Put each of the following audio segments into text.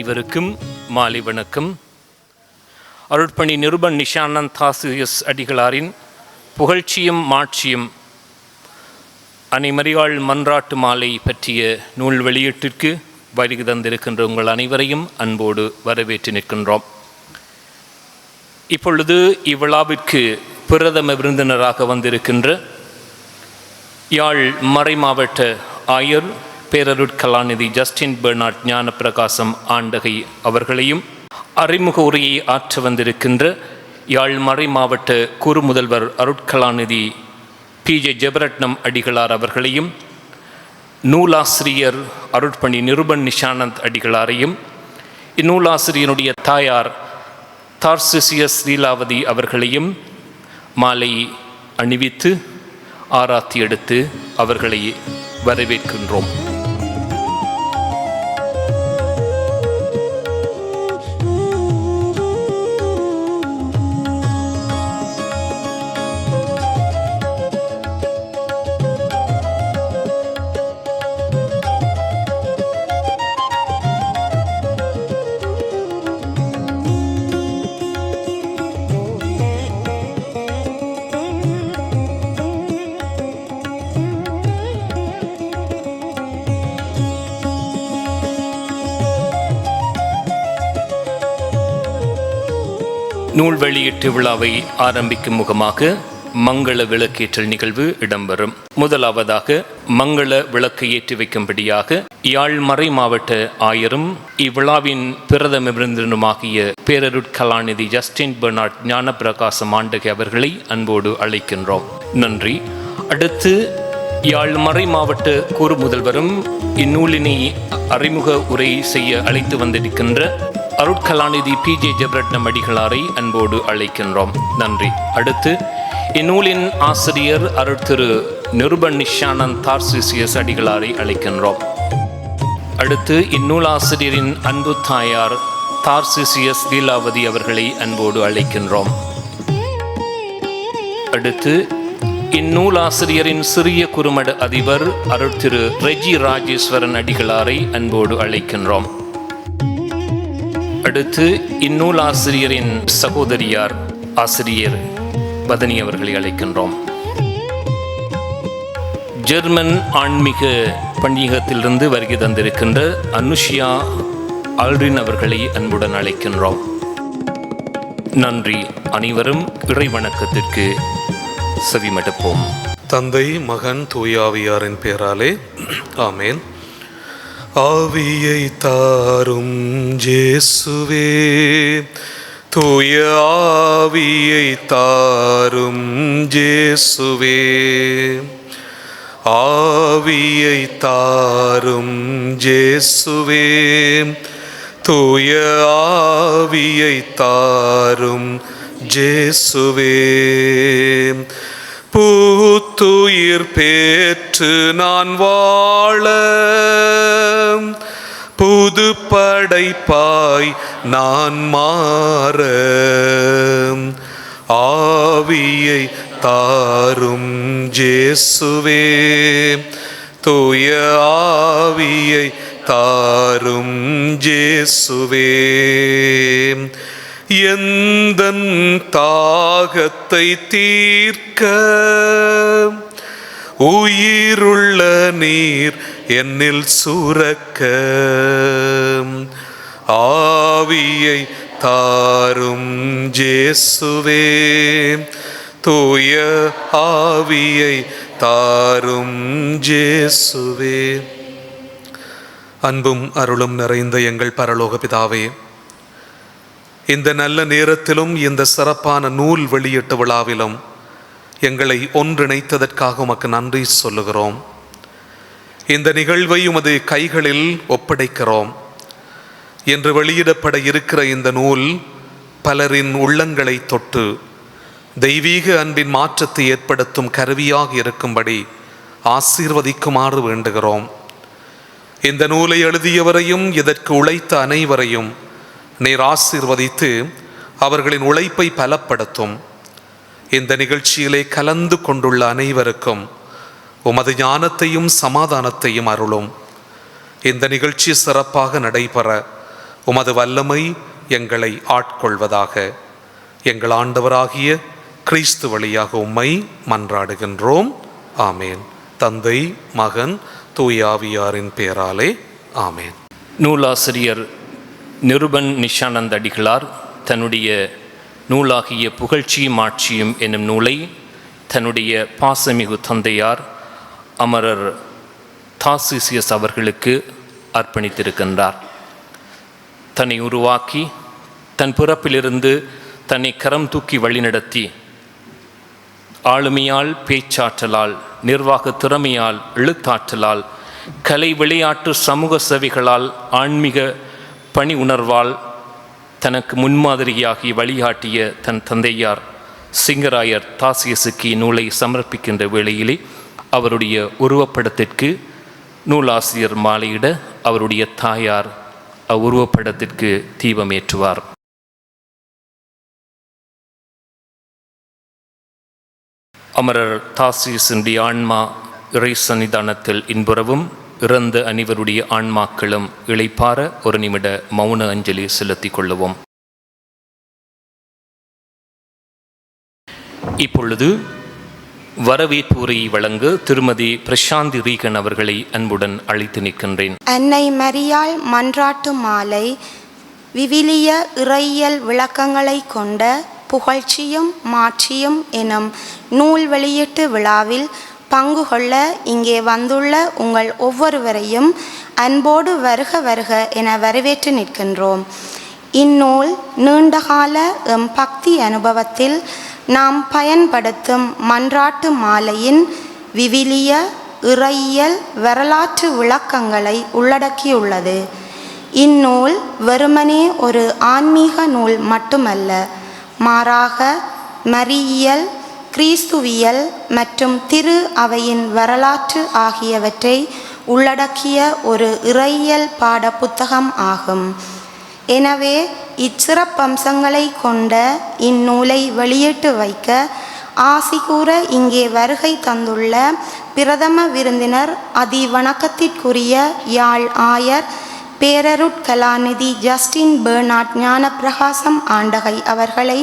அனைவருக்கும் மாலை வணக்கம். அருட்பணி நிருபன் நிஷானந்த் தாசியஸ் அடிகளாரின் புகழ்ச்சியும் மாட்சியும் அனைமறியாள் மன்றாட்டு மாலை பற்றிய நூல் வெளியீட்டிற்கு வருகை தந்திருக்கின்ற உங்கள் அனைவரையும் அன்போடு வரவேற்று நிற்கின்றோம். இப்பொழுது இவ்விழாவிற்கு பிரதம விருந்தினராக வந்திருக்கின்ற யாழ் மறைமாவட்ட ஆயர் பேரருட்கலாநிதி ஜஸ்டின் பெர்னார்ட் ஞானப்பிரகாசம் ஆண்டகை அவர்களையும், அறிமுக உரையை ஆற்ற வந்திருக்கின்ற யாழ் மறை மாவட்ட குறுமுதல்வர் அருட்கலாநிதி PJ ஜெபரட்னம் அடிகளார் அவர்களையும், நூலாசிரியர் அருட்பணி நிருபன் நிஷானந்த் அடிகளாரையும், இந்நூலாசிரியனுடைய தாயார் தார்சிசியஸ் லீலாவதி அவர்களையும் மாலை அணிவித்து ஆராத்தி எடுத்து அவர்களை வரவேற்கின்றோம். நூல் வெளியீட்டு விழாவை ஆரம்பிக்கும் முகமாக மங்கள விளக்கேற்றல் நிகழ்வு இடம்பெறும். முதலாவதாக மங்கள விளக்கு ஏற்றி வைக்கும்படியாக யாழ் மறை மாவட்ட ஆயரும் இவ்விழாவின் பிரதம விருந்தினருமாகிய பேரருட்கலாநிதி ஜஸ்டின் பெர்னார்ட் ஞானப்பிரகாசம் ஆண்டகை அவர்களை அன்போடு அழைக்கின்றோம். நன்றி. அடுத்து யாழ் மறை மாவட்ட கூறு முதல்வரும் இந்நூலினை அறிமுக உரை செய்ய அழைத்து வந்திருக்கின்ற அருட்கலாநிதி PJ ஜெபரட்னம் அடிகளாரை அன்போடு அழைக்கின்றோம். நன்றி. அடுத்து இந்நூலின் ஆசிரியர் அருட்திரு நிருபன் நிஷானந்த் தார்சிசியஸ் அடிகளாரை அழைக்கின்றோம். அடுத்து இந்நூல் ஆசிரியரின் அன்பு தாயார் தார்சிசியஸ் லீலாவதி அவர்களை அன்போடு அழைக்கின்றோம். அடுத்து இந்நூல் ஆசிரியரின் சிறிய குறுமட அதிபர் அருட்திரு ரெஜி ராஜேஸ்வரன் அடிகளாரை அன்போடு அழைக்கின்றோம். அடுத்து இந்நூல் ஆசிரியரின் சகோதரியார் ஆசிரியர் பதனி அவர்களை அழைக்கின்றோம். ஜெர்மன் ஆன்மீக பண்டிகத்திலிருந்து வருகை தந்திருக்கின்ற அனுஷியா ஆல்ரின் அவர்களை அன்புடன் அழைக்கின்றோம். நன்றி. அனைவரும் இறை வணக்கத்திற்கு செவிமடுப்போம். தந்தை, மகன், தூயாவியாரின் பெயராலே ஆமேன். ஆவியை தாரும் ஜேசுவே, தூய ஆவியை தாரும் ஜேசுவே, ஆவியை தாரும் ஜேசுவே, தூய ஆவியை தாரும் ஜேசுவே, புத்துயிர் பெற்று நான் வாழ, புது படைப்பாய் நான் மாற, ஆவியை தாரும் ஜேசுவே, தூய ஆவியை தாரும் ஜேசுவே, எந்தன் தாகத்தை தீர்க்க உயிருள்ள நீர் என்னில் சுரக்க, ஆவியை தாரும் ஜேசுவே, தூய ஆவியை தாரும் ஜேசுவே. அன்பும் அருளும் நிறைந்த எங்கள் பரலோக பிதாவே, இந்த நல்ல நேரத்திலும் இந்த சிறப்பான நூல் வெளியீட்டு விழாவிலும் எங்களை ஒன்றிணைத்ததற்காக உமக்கு நன்றி சொல்லுகிறோம். இந்த நிகழ்வை உமது கைகளில் ஒப்படைக்கிறோம். என்று வெளியிடப்பட இருக்கிற இந்த நூல் பலரின் உள்ளங்களை தொட்டு தெய்வீக அன்பின் மாற்றத்தை ஏற்படுத்தும் கருவியாக இருக்கும்படி ஆசீர்வதிக்குமாறு வேண்டுகிறோம். இந்த நூலை எழுதியவரையும் இதற்கு உழைத்த அனைவரையும் நீர் ஆசீர்வதித்து அவர்களின் உழைப்பை பலப்படுத்தும். இந்த நிகழ்ச்சியிலே கலந்து கொண்டுள்ள அனைவருக்கும் உமது ஞானத்தையும் சமாதானத்தையும் அருளும். இந்த நிகழ்ச்சி சிறப்பாக நடைபெற உமது வல்லமை எங்களை ஆட்கொள்வதாக. எங்கள் ஆண்டவராகிய கிறிஸ்து வழியாக உம்மை மன்றாடுகின்றோம். ஆமேன். தந்தை, மகன், தூய ஆவியாரின் பெயராலே ஆமேன். நூலாசிரியர் நிருபன் நிஷானந்த அடிகளார் தன்னுடைய நூலாகிய புகழ்ச்சியும் ஆட்சியும் என்னும் நூலை தன்னுடைய பாசமிகு தந்தையார் அமரர் தாசிசியஸ் அவர்களுக்கு அர்ப்பணித்திருக்கின்றார். தன்னை உருவாக்கி தன் பிறப்பிலிருந்து தன்னை கரம் தூக்கி வழிநடத்தி ஆளுமையால், பேச்சாற்றலால், நிர்வாக திறமையால், எழுத்தாற்றலால், கலை, விளையாட்டு, சமூக சேவைகளால், ஆன்மீக பணி உணர்வால் தனக்கு முன்மாதிரியாகி வழிகாட்டிய தன் தந்தையார் சிங்கராயர் தாசியஸுக்கு நூலை சமர்ப்பிக்கின்ற வேளையிலே அவருடைய உருவப்படத்திற்கு நூலாசிரியர் மாலையிட அவருடைய தாயார் அவ்வுருவப்படத்திற்கு தீபமேற்றுவார். அமரர் தாசியஸினுடைய ஆன்மா இறை சன்னிதானத்தில் இன்புறவும், இறந்த அனைவருடைய ஆன்மாக்களும் இளைப்பார ஒரு நிமிட மௌன அஞ்சலி செலுத்திக் கொள்ளுவோம். இப்பொழுது வரவேற்பு உரையை வழங்க திருமதி பிரசாந்தி ரீகன் அவர்களை அன்புடன் அழைத்து நிற்கின்றேன். அன்னை மரியாள் மன்றாட்டு மாலை விவிலிய இறையியல் விளக்கங்களை கொண்ட புகழ்ச்சியும் மாட்சியும் எனும் நூல் வெளியீட்டு விழாவில் பங்கு கொள்ள இங்கே வந்துள்ள உங்கள் ஒவ்வொருவரையும் அன்போடு வருக வருக என வரவேற்று நிற்கின்றோம். இந்நூல் நீண்டகால எம் பக்தி அனுபவத்தில் நாம் பயன்படுத்தும் மன்றாட்டு மாலையின் விவிலிய இறையியல் வரலாற்று விளக்கங்களை உள்ளடக்கியுள்ளது. இந்நூல் வெறுமனே ஒரு ஆன்மீக நூல் மட்டுமல்ல, மாறாக மரியியல், கிறிஸ்துவியல் மற்றும் திரு அவையின் வரலாற்று ஆகியவற்றை உள்ளடக்கிய ஒரு இறையியல் பாட புத்தகம் ஆகும். எனவே இச்சிறப்பம்சங்களை கொண்ட இந்நூலை வெளியிட்டு வைக்க ஆசி கூற இங்கே வருகை தந்துள்ள பிரதம விருந்தினர் அதிவணக்கத்திற்குரிய யாழ் ஆயர் பேரருட்கலாநிதி ஜஸ்டின் பெர்னாட் ஞானப்பிரகாசம் ஆண்டகை அவர்களை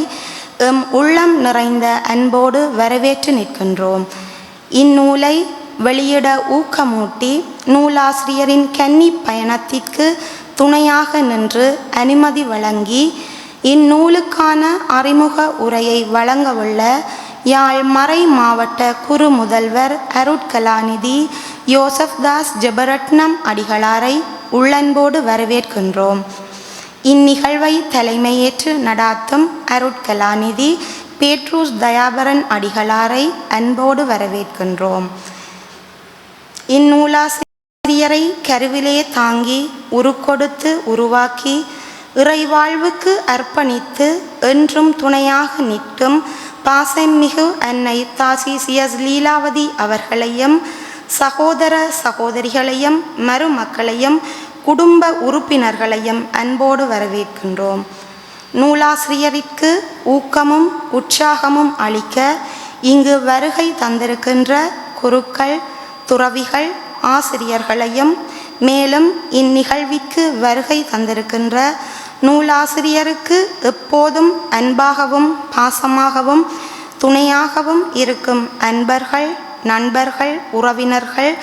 எம் உள்ளம் நிறைந்த அன்போடு வரவேற்று நிற்கின்றோம். இந்நூலை வெளியிட ஊக்கமூட்டி நூலாசிரியரின் கன்னி பயணத்திற்கு துணையாக நின்று அனுமதி வழங்கி இந்நூலுக்கான அறிமுக உரையை வழங்கவுள்ள யாழ் மறை மாவட்ட குரு முதல்வர் அருட்கலாநிதி யோசப்தாஸ் ஜெபரட்னம் அடிகளாரை உள்ளன்போடு வரவேற்கின்றோம். இந்நிகழ்வை தலைமையேற்று நடாத்தும் அருட்கலாநிதி பேட்ரூஸ் தயாபரன் அடிகளாரை அன்போடு வரவேற்கின்றோம். இந்நூலாசிரியரை கருவிலே தாங்கி உருக்கொடுத்து உருவாக்கி இறைவாழ்வுக்கு அர்ப்பணித்து என்றும் துணையாக நிற்கும் பாசமிகு அன்னை தாசிசியஸ் லீலாவதி அவர்களையும் சகோதர சகோதரிகளையும் மருமக்களையும் குடும்ப உறுப்பினர்களையும் அன்போடு வரவேற்கின்றோம். நூலாசிரியருக்கு ஊக்கமும் உற்சாகமும் அளிக்க இங்கு வருகை தந்திருக்கின்ற குருக்கள், துறவிகள், ஆசிரியர்களையும் மேலும் இந்நிகழ்விற்கு வருகை தந்திருக்கின்ற நூலாசிரியருக்கு எப்போதும் அன்பாகவும் பாசமாகவும் துணையாகவும் இருக்கும் அன்பர்கள், நண்பர்கள், உறவினர்கள்,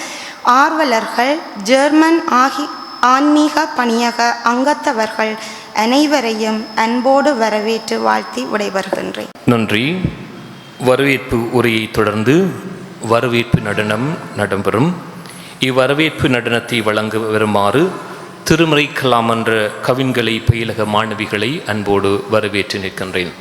ஆர்வலர்கள், ஜெர்மன் ஆன்மீக பணியக அங்கத்தவர்கள் அனைவரையும் அன்போடு வரவேற்று வாழ்த்தி விடைபெறுகின்றேன். நன்றி. வரவேற்பு உரையை தொடர்ந்து வரவேற்பு நடனம் நடைபெறும். இவ்வரவேற்பு நடனத்தை வழங்க வருமாறு திருமறை கலாம் என்ற கவின்களை பயிலக மாணவிகளை அன்போடு வரவேற்று நிற்கின்றேன்.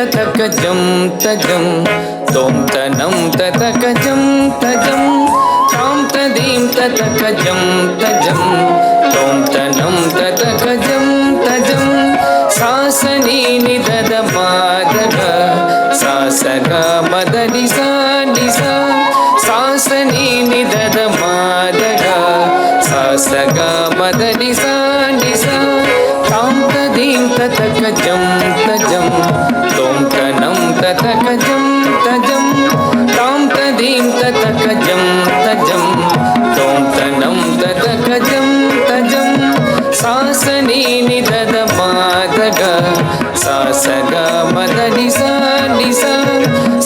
ततकजं तजं तों तनं ततकजं तजं तां तदीं ततकजं तजं तों तनं ततकजं तजं सासनी निदद मादग सासन மாதக சக மதனி சாண்டிசா தாம் ததீம் ததகஜம் தஜம் தோம் தனம் ததகஜம் தஜம் தாம் ததீம் ததகஜம் தஜம் தோம் தனம் ததகஜம் தஜம் சாசனி நிதத மாதக சாசக மதனி சாண்டிசா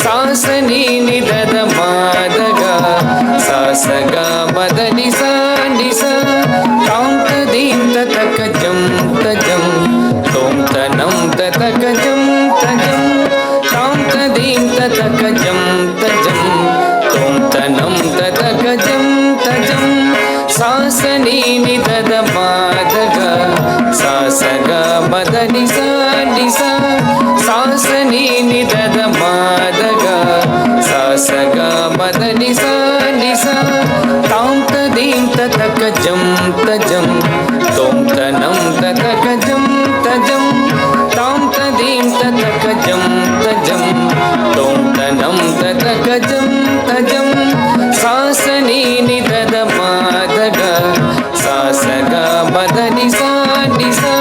சாசனி நிதத மாதக சாசக மதனி சாண்டிசா தாம் ததீம் ததகஜம் தஜம் தோம் தனம் ததகஜம் தஜம் தாம் ததீம் ததகஜம் தஜம் தோம் தனம் ததகஜம் தஜம் சாசனி நிதத மாதக சாசக மதனி சாண்டிசா சாசனி நிதத மாதக சாசக மதனி சாண்டிசா தாம் ததீம் ததகஜம் தஜம் தோம் தனம் ததகஜம் தஜம் தாம் ததீம் ததகஜம் தஜம் தோம் தனம் ததகஜம் தஜம் சாசனி நிதத மாதக சாசக மதனி சாண்டிசா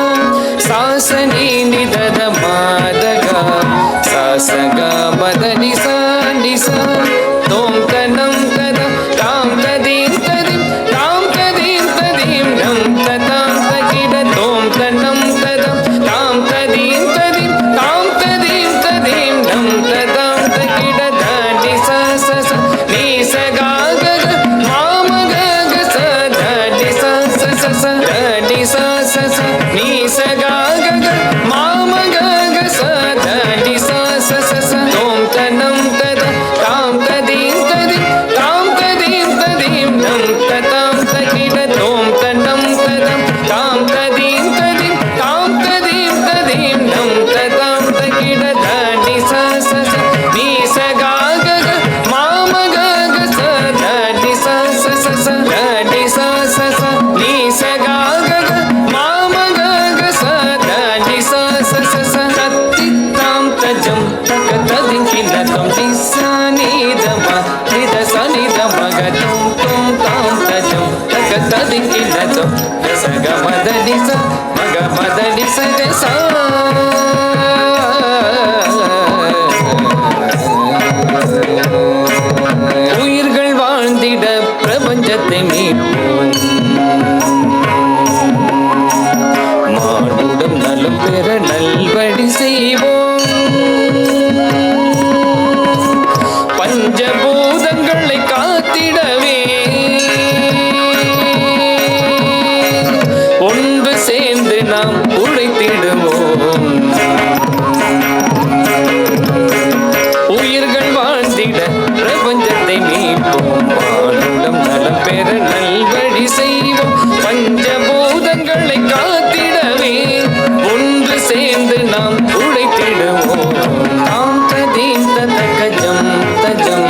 சாசனி நிதத மாதக சாசக மதனி சாண்டிசா தோம் தனம் தத தாம் ததீம் ததீம் தாம் ததீம் ததீம் நம் ததாம் தகிட தோம் தனம் ததம் தாம் ததீம் ததீம் தாம் ததீம் ததீம் நம் ததாம் தகிட தாண்டி சச நீ சகாக மாமக சதாண்டி சச தாண்டி சச நீ சகாக மாமக சதாண்டி சச தோம் தனம் தத தாம் ததீம் ததீம் தாம் ததீம் ததீம் நம் ததாம் தகிட தோம் தனம் ததம் தாம் ததீம் ததீம் தாம் ததீம் ததீம் நம் ததாம் தகிட தாண்டி சச நீ சகாக மாமக சதாண்டி சச தாண்டி சச நீ சகாக மாமக சதாண்டி சச தத்தித்தாம் தஜம் தக ததிங்கினதம் திசானிதம நிதசனிதமக தோம் தோம் தாம் தஜம் தக ததிங்கினதம் சக மதனிச மக மதனிச சா உயிர்கள் வாழ்ந்திட பிரபஞ்சத்தை மீட்போம் மானுடம் நலம் பெற நல்வழி செய்வோம் பஞ்சபூதங்களை காத்திடவே ஒன்று சேர்ந்து நாம் உழைத்திடுவோம் உயிர்கள் வாழ்ந்திட பிரபஞ்சத்தை மீட்போம் மானுடம் நலம் பெற நல்வழி செய்வோம் பஞ்சபூதங்களை காத்திடவே ஒன்று சேர்ந்து நாம் உழைத்திடுவோம் தாம் ததீம் ததகஜம் தஜம்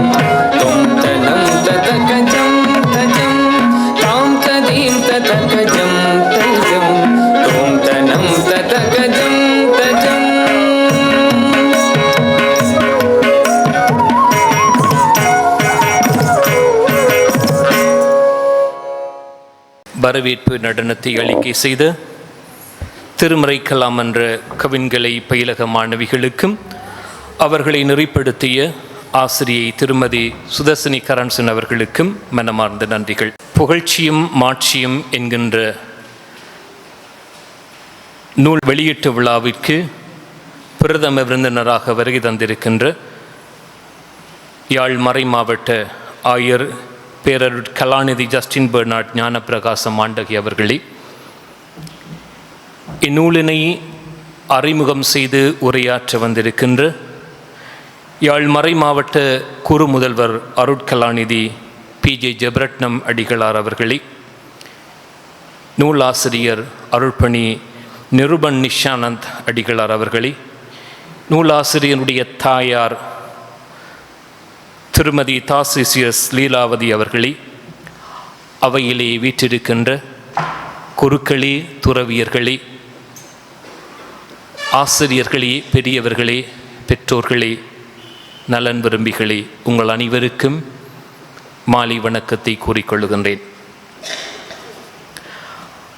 தோம் தனம் ததகஜம் தஜம் தாம் ததீம் ததகஜம் தஜம் தோம் தனம் ததகஜம் தஜம் வரவேற்பு நடனத்தை அளிக்கை செய்த திருமறை கலாம் என்ற கவின்களை பயிலக மாணவிகளுக்கும் அவர்களை நெறிப்படுத்திய ஆசிரியை திருமதி சுதர்சினி கரன்சன் அவர்களுக்கும் மனமார்ந்த நன்றிகள். புகழ்ச்சியும் மாட்சியும் என்கின்ற நூல் வெளியீட்டு விழாவிற்கு பிரதம விருந்தினராக வருகை தந்திருக்கின்ற யாழ் மறை மாவட்ட ஆயர் பேரருட் கலாநிதி ஜஸ்டின் பெர்னாட் ஞானப்பிரகாசம் ஆண்டகி அவர்களே, இந்நூலினை அறிமுகம் செய்து உரையாற்ற வந்திருக்கின்ற யாழ் மறை மாவட்ட குறு முதல்வர் அருட்கலாநிதி PJ ஜெபரட்னம் அடிகளார் அவர்களே, நூலாசிரியர் அருள்பணி நிருபன் நிஷானந்த் அடிகளார் அவர்களே, நூலாசிரியருடைய தாயார் திருமதி தாசிசியஸ் லீலாவதி அவர்களே, அவையிலே வீற்றிருக்கின்ற குருக்களே, துறவியர்களே, ஆசிரியர்களே, பெரியவர்களே, பெற்றோர்களே, நலன் விரும்பிகளே, உங்கள் அனைவருக்கும் மாலை வணக்கத்தை கூறிக்கொள்கின்றேன்.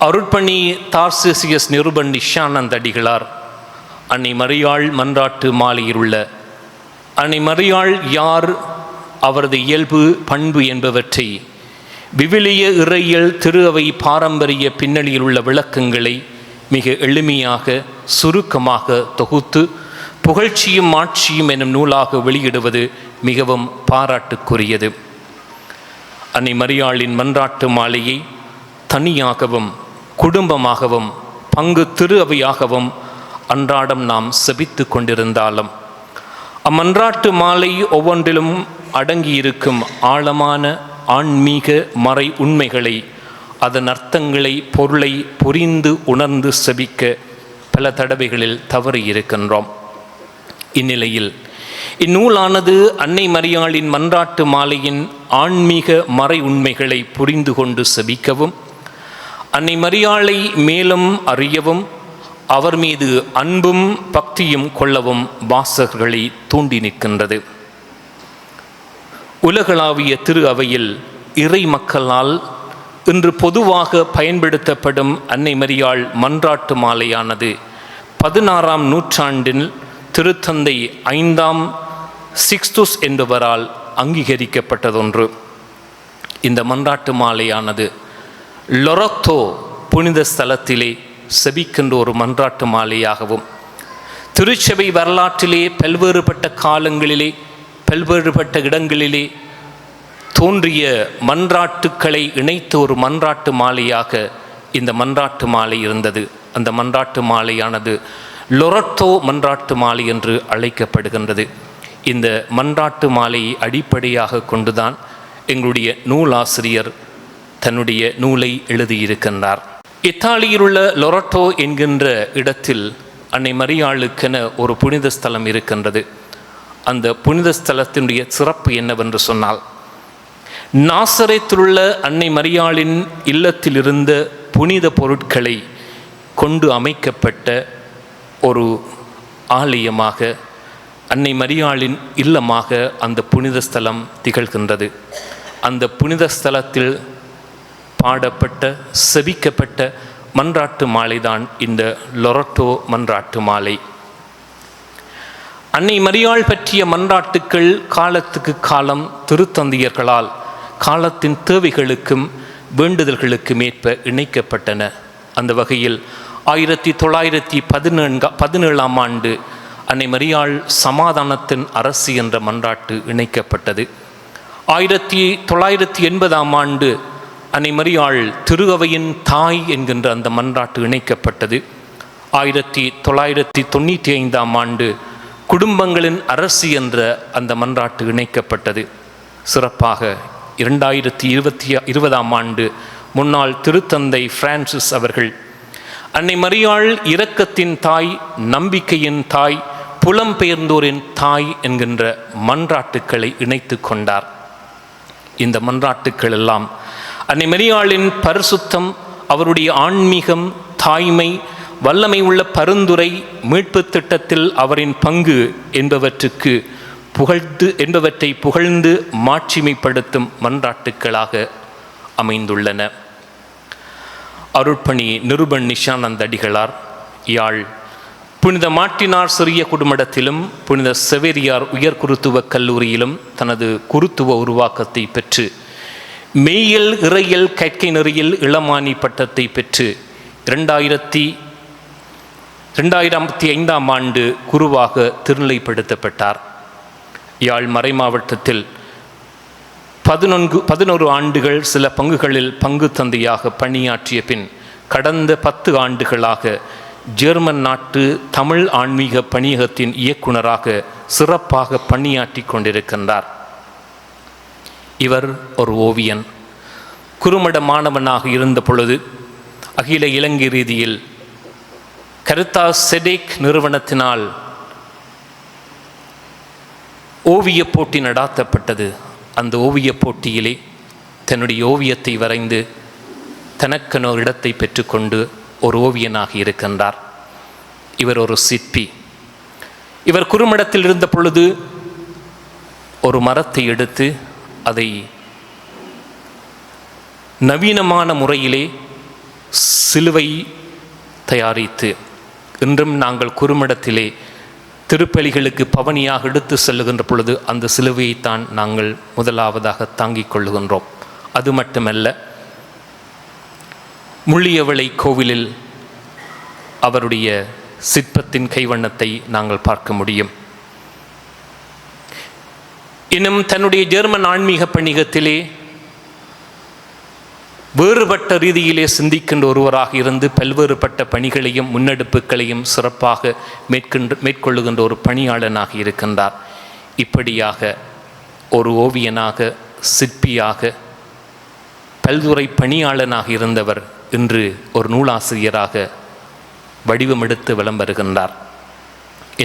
அருட்பணி தார்சிசியஸ் நிருபன் நிஷானந்த் அடிகளார் அன்னை மரியாள் மன்றாட்டு மாலையில் உள்ள அன்னை மரியாள் யார், அவரது இயல்பு பண்பு என்பவற்றை விவிலிய இறையியல் திரு அவை பாரம்பரிய பின்னணியில் உள்ள விளக்கங்களை மிக எளிமையாக சுருக்கமாக தொகுத்து புகழ்ச்சியும் ஆட்சியும் எனும் நூலாக வெளியிடுவது மிகவும் பாராட்டுக்குரியது. அன்னை மரியாளின் மன்றாட்டு மாலையை தனியாகவும் குடும்பமாகவும் பங்கு திரு அவையாகவும் அன்றாடம் நாம் செபித்து கொண்டிருந்தாலும் அம்மன்றாட்டு மாலை ஒவ்வொன்றிலும் அடங்கியிருக்கும் ஆழமான ஆன்மீக மறை உண்மைகளை, அதன் அர்த்தங்களை, பொருளை புரிந்து உணர்ந்து செபிக்க பல தடவைகளில் தவறி இருக்கின்றோம். இந்நிலையில் இந்நூலானது அன்னை மரியாளின் மன்றாட்டு மாலையின் ஆன்மீக மறை உண்மைகளை புரிந்து கொண்டு செபிக்கவும், அன்னை மரியாளை மேலும் அறியவும், அவர் மீது அன்பும் பக்தியும் கொள்ளவும் வாசகர்களை தூண்டி நிற்கின்றது. உலகளாவிய திரு அவையில் இறை மக்களால் இன்று பொதுவாக பயன்படுத்தப்படும் அன்னை மரியாள் மன்றாட்டு மாலையானது 16ஆம் நூற்றாண்டில் திருத்தந்தை 5ஆம் சிக்ஸ்துஸ் என்பவரால் அங்கீகரிக்கப்பட்டதொன்று. இந்த மன்றாட்டு மாலையானது லொரத்தோ புனித ஸ்தலத்திலே செபிக்கின்ற ஒரு மன்றாட்டு மாலையாகவும், திருச்சபை வரலாற்றிலே பல்வேறுபட்ட காலங்களிலே பல்வேறுபட்ட இடங்களிலே தோன்றிய மன்றாட்டுக்களை இணைத்த ஒரு மன்றாட்டு மாலையாக இந்த மன்றாட்டு மாலை இருந்தது. அந்த மன்றாட்டு மாலையானது லொரட்டோ மன்றாட்டு மாலை என்று அழைக்கப்படுகின்றது. இந்த மன்றாட்டு மாலையை அடிப்படையாக கொண்டுதான் எங்களுடைய நூலாசிரியர் தன்னுடைய நூலை எழுதியிருக்கின்றார். இத்தாலியில் உள்ள லொரட்டோ என்கின்ற இடத்தில் அன்னை மரியாளுக்கென ஒரு புனித ஸ்தலம் இருக்கின்றது. அந்த புனித ஸ்தலத்தினுடைய சிறப்பு என்னவென்று சொன்னால், நாசரேத்திலுள்ள அன்னை மரியாளின் இல்லத்தில் இருந்த புனித பொருட்களை கொண்டு அமைக்கப்பட்ட ஒரு ஆலயமாக, அன்னை மரியாளின் இல்லமாக அந்த புனித ஸ்தலம் திகழ்கின்றது. அந்த புனித ஸ்தலத்தில் பாடப்பட்ட செபிக்கப்பட்ட மன்றாட்டு மாலைதான் இந்த லொரட்டோ மன்றாட்டு மாலை. அன்னை மரியாள் பற்றிய மன்றாட்டுக்கள் காலத்துக்கு காலம் திருத்தந்தையர்களால் காலத்தின் தேவைகளுக்கும் வேண்டுதல்களுக்கும் ஏற்ப இணைக்கப்பட்டன. அந்த வகையில் 1917ஆம் ஆண்டு அன்னை மரியாள் சமாதானத்தின் அரசி என்ற மன்றாட்டு இணைக்கப்பட்டது. 1980ஆம் ஆண்டு அன்னை மரியாள் திரு அவையின் தாய் என்கின்ற அந்த மன்றாட்டு இணைக்கப்பட்டது. 1995ஆம் ஆண்டு குடும்பங்களின் அரசி என்ற அந்த மன்றாட்டு இணைக்கப்பட்டது. சிறப்பாக 2020ஆம் ஆண்டு முன்னாள் திருத்தந்தை பிரான்சிஸ் அவர்கள் அன்னை மரியாள் இரக்கத்தின் தாய், நம்பிக்கையின் தாய், புலம்பெயர்ந்தோரின் தாய் என்கின்ற மன்றாட்டுக்களை இணைத்து கொண்டார். இந்த மன்றாட்டுக்கள் எல்லாம் அன்னை மரியாளின் பரிசுத்தம், அவருடைய ஆன்மீகம், தாய்மை, வல்லமை உள்ள பரிந்துரை, மீட்பு திட்டத்தில் அவரின் பங்கு என்பவற்றை புகழ்ந்து மாட்சிமைப்படுத்தும் மன்றாட்டுக்களாக அமைந்துள்ளன. அருட்பணி நிருபன் நிஷானந்த் அடிகளார் யாழ் புனித மார்ட்டினார் சிறிய குடும்பத்திலும் புனித செவேரியார் உயர் குருத்துவ கல்லூரியிலும் தனது குருத்துவ உருவாக்கத்தை பெற்று மெய்யியல் இறையியல் கற்கை நெறியில் இளமானி பட்டத்தை பெற்று 2005ஆம் ஆண்டு குருவாக திருநிலைப்படுத்தப்பட்டார். யாழ் மறை மாவட்டத்தில் 11 ஆண்டுகள் சில பங்குகளில் பங்கு தந்தையாக பணியாற்றிய பின் கடந்த 10 ஆண்டுகளாக ஜெர்மன் நாட்டு தமிழ் ஆன்மீக பணியகத்தின் இயக்குனராக சிறப்பாக பணியாற்றி கொண்டிருக்கின்றார். இவர் ஒரு ஓவியன். குறுமட மாணவனாக இருந்த பொழுது அகில இலங்கை ரீதியில் கருத்தா செடேக் நிறுவனத்தினால் ஓவியப் போட்டி நடாத்தப்பட்டது. அந்த ஓவியப் போட்டியிலே தன்னுடைய ஓவியத்தை வரைந்து தனக்கென இடத்தை பெற்றுக்கொண்டு ஒரு ஓவியனாக இருக்கின்றார். இவர் ஒரு சிற்பி. இவர் குறுமடத்தில் இருந்த பொழுது ஒரு மரத்தை எடுத்து அதை நவீனமான முறையிலே சிலுவை தயாரித்து இன்றும் நாங்கள் குறுமடத்திலே திருப்பலிகளுக்கு பவனியாக எடுத்து செல்லுகின்ற பொழுது அந்த சிலுவையைத்தான் நாங்கள் முதலாவதாக தாங்கிக் கொள்ளுகின்றோம். அது மட்டுமல்ல, முள்ளியவளை கோவிலில் அவருடைய சிற்பத்தின் கைவண்ணத்தை நாங்கள் பார்க்க முடியும். இன்னும் தன்னுடைய ஜெர்மன் ஆன்மீக பணிகத்திலே வேறுபட்ட ரீதியிலே சிந்திக்கின்ற ஒருவராக இருந்து பல்வேறுபட்ட பணிகளையும் முன்னெடுப்புகளையும் சிறப்பாக மேற்கொள்ளுகின்ற ஒரு பணியாளனாக இருக்கின்றார். இப்படியாக ஒரு ஓவியனாக, சிற்பியாக, பல்துறை பணியாளனாக இருந்தவர் இன்று ஒரு நூலாசிரியராக வடிவமெடுத்து விளம்பருகின்றார்.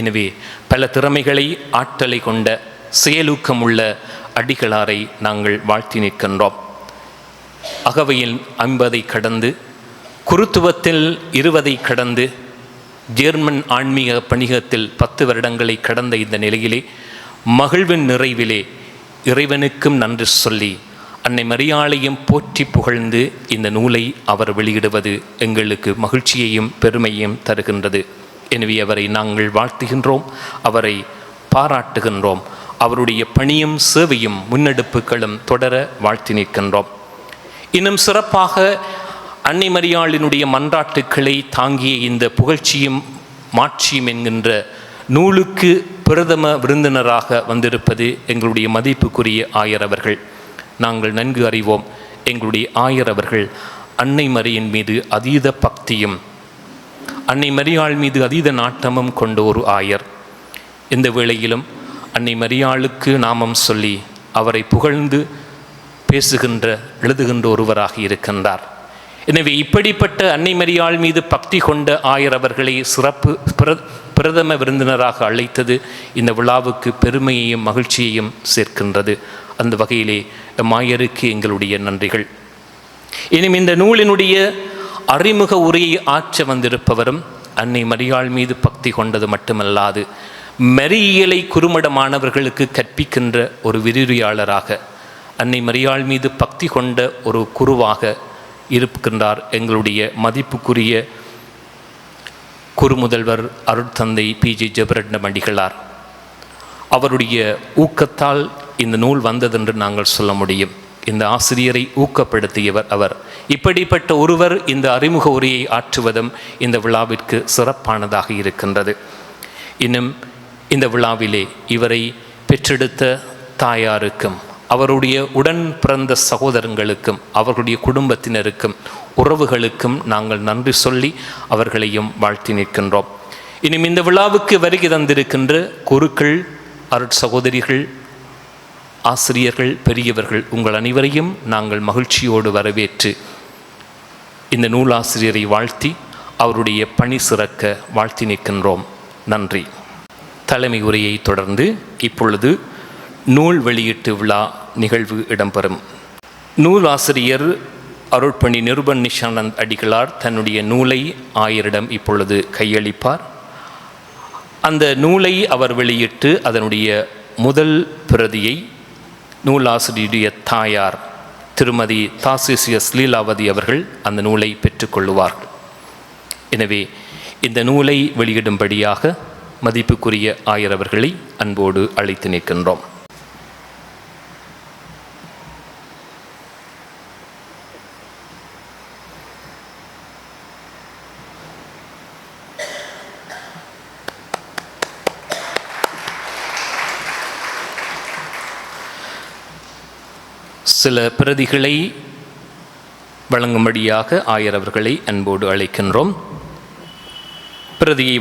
எனவே பல திறமைகளை, ஆற்றலை கொண்ட செயலூக்கமுள்ள அடிகளாரை நாங்கள் வாழ்த்தி நிற்கின்றோம். அகவையில் 50 கடந்து, குருத்துவத்தில் 20 கடந்து, ஜெர்மன் ஆன்மீக பணிகத்தில் 10 வருடங்களை கடந்த இந்த நிலையிலே மகிழ்வின் நிறைவிலே இறைவனுக்கும் நன்றி சொல்லி அன்னை மரியாளையும் போற்றி புகழ்ந்து இந்த நூலை அவர் வெளியிடுவது எங்களுக்கு மகிழ்ச்சியையும் பெருமையையும் தருகின்றது. எனவே அவரை நாங்கள் வாழ்த்துகின்றோம், அவரை பாராட்டுகின்றோம். அவருடைய பணியும் சேவையும் முன்னெடுப்புகளும் தொடர வாழ்த்தி நிற்கின்றோம். இன்னும் சிறப்பாக அன்னை மரியாளினுடைய மன்றாட்டுக்களை தாங்கிய இந்த புகழ்ச்சியும் மாட்சியும் என்கின்ற நூலுக்கு பிரதம விருந்தினராக வந்திருப்பது எங்களுடைய மதிப்புக்குரிய ஆயர் அவர்கள். நாங்கள் நன்கு அறிவோம், எங்களுடைய ஆயர் அவர்கள் அன்னை மரியின் மீது அதீத பக்தியும் அன்னை மரியாள் மீது அதீத நாட்டமும் கொண்ட ஒரு ஆயர். இந்த வேளையிலும் அன்னை மரியாளுக்கு நாமம் சொல்லி அவரை புகழ்ந்து பேசுகின்ற, எழுதுகின்ற ஒருவராக இருக்கின்றார். எனவே இப்படிப்பட்ட அன்னை மரியாள் மீது பக்தி கொண்ட ஆயர் அவர்களை சிறப்பு பிரதம விருந்தினராக அழைத்தது இந்த விழாவுக்கு பெருமையையும் மகிழ்ச்சியையும் சேர்க்கின்றது. அந்த வகையிலே மாயருக்கு எங்களுடைய நன்றிகள். இனியும் இந்த நூலினுடைய அறிமுக உரையை ஆற்ற வந்திருப்பவரும் அன்னை மரியாள் மீது பக்தி கொண்டது மட்டுமல்லாது மரியியலை குறுமட மாணவர்களுக்கு கற்பிக்கின்ற ஒரு விரிவுரையாளராக, அன்னை மரியாள் மீது பக்தி கொண்ட ஒரு குருவாக இருக்கின்றார் எங்களுடைய மதிப்புக்குரிய குருமுதல்வர் அருட்தந்தை PG ஜெபரட்னம் அடிகளார். அவருடைய ஊக்கத்தால் இந்த நூல் வந்ததென்று நாங்கள் சொல்ல முடியும். இந்த ஆசிரியரை ஊக்கப்படுத்தியவர் அவர். இப்படிப்பட்ட ஒருவர் இந்த அறிமுக உரையை ஆற்றுவதும் இந்த விழாவிற்கு சிறப்பானதாக இருக்கின்றது. இன்னும் இந்த விழாவிலே இவரை பெற்றெடுத்த தாயாருக்கும், அவருடைய உடன் பிறந்த சகோதரங்களுக்கும், அவர்களுடைய குடும்பத்தினருக்கும், உறவுகளுக்கும் நாங்கள் நன்றி சொல்லி அவர்களையும் வாழ்த்தி நிற்கின்றோம். இனியும் இந்த விழாவுக்கு வருகை தந்திருக்கின்ற குருக்கள், அருட்சகோதரிகள், ஆசிரியர்கள், பெரியவர்கள் உங்கள் அனைவரையும் நாங்கள் மகிழ்ச்சியோடு வரவேற்று இந்த நூலாசிரியரை வாழ்த்தி அவருடைய பணி சிறக்க வாழ்த்தி நிற்கின்றோம். நன்றி. தலைமை உரையை தொடர்ந்து இப்பொழுது நூல் வெளியீட்டு விழா நிகழ்வு இடம்பெறும். நூலாசிரியர் அருட்பணி நிருபன் நிஷானந்த் அடிகளார் தன்னுடைய நூலை ஆயரிடம் இப்பொழுது கையளிப்பார். அந்த நூலை அவர் வெளியிட்டு அதனுடைய முதல் பிரதியை நூலாசிரியருடைய தாயார் திருமதி தாசிசியஸ் லீலாவதி அவர்கள் அந்த நூலை பெற்றுக்கொள்ளுவார்கள். எனவே இந்த நூலை வெளியிடும்படியாக மதிப்புக்குரிய ஆயர் அவர்களை அன்போடு அழைத்து நிற்கின்றோம். சில பிரதிகளை வழங்கும்படியாக ஆயர் அவர்களை அன்போடு அழைக்கின்றோம். பிரதியை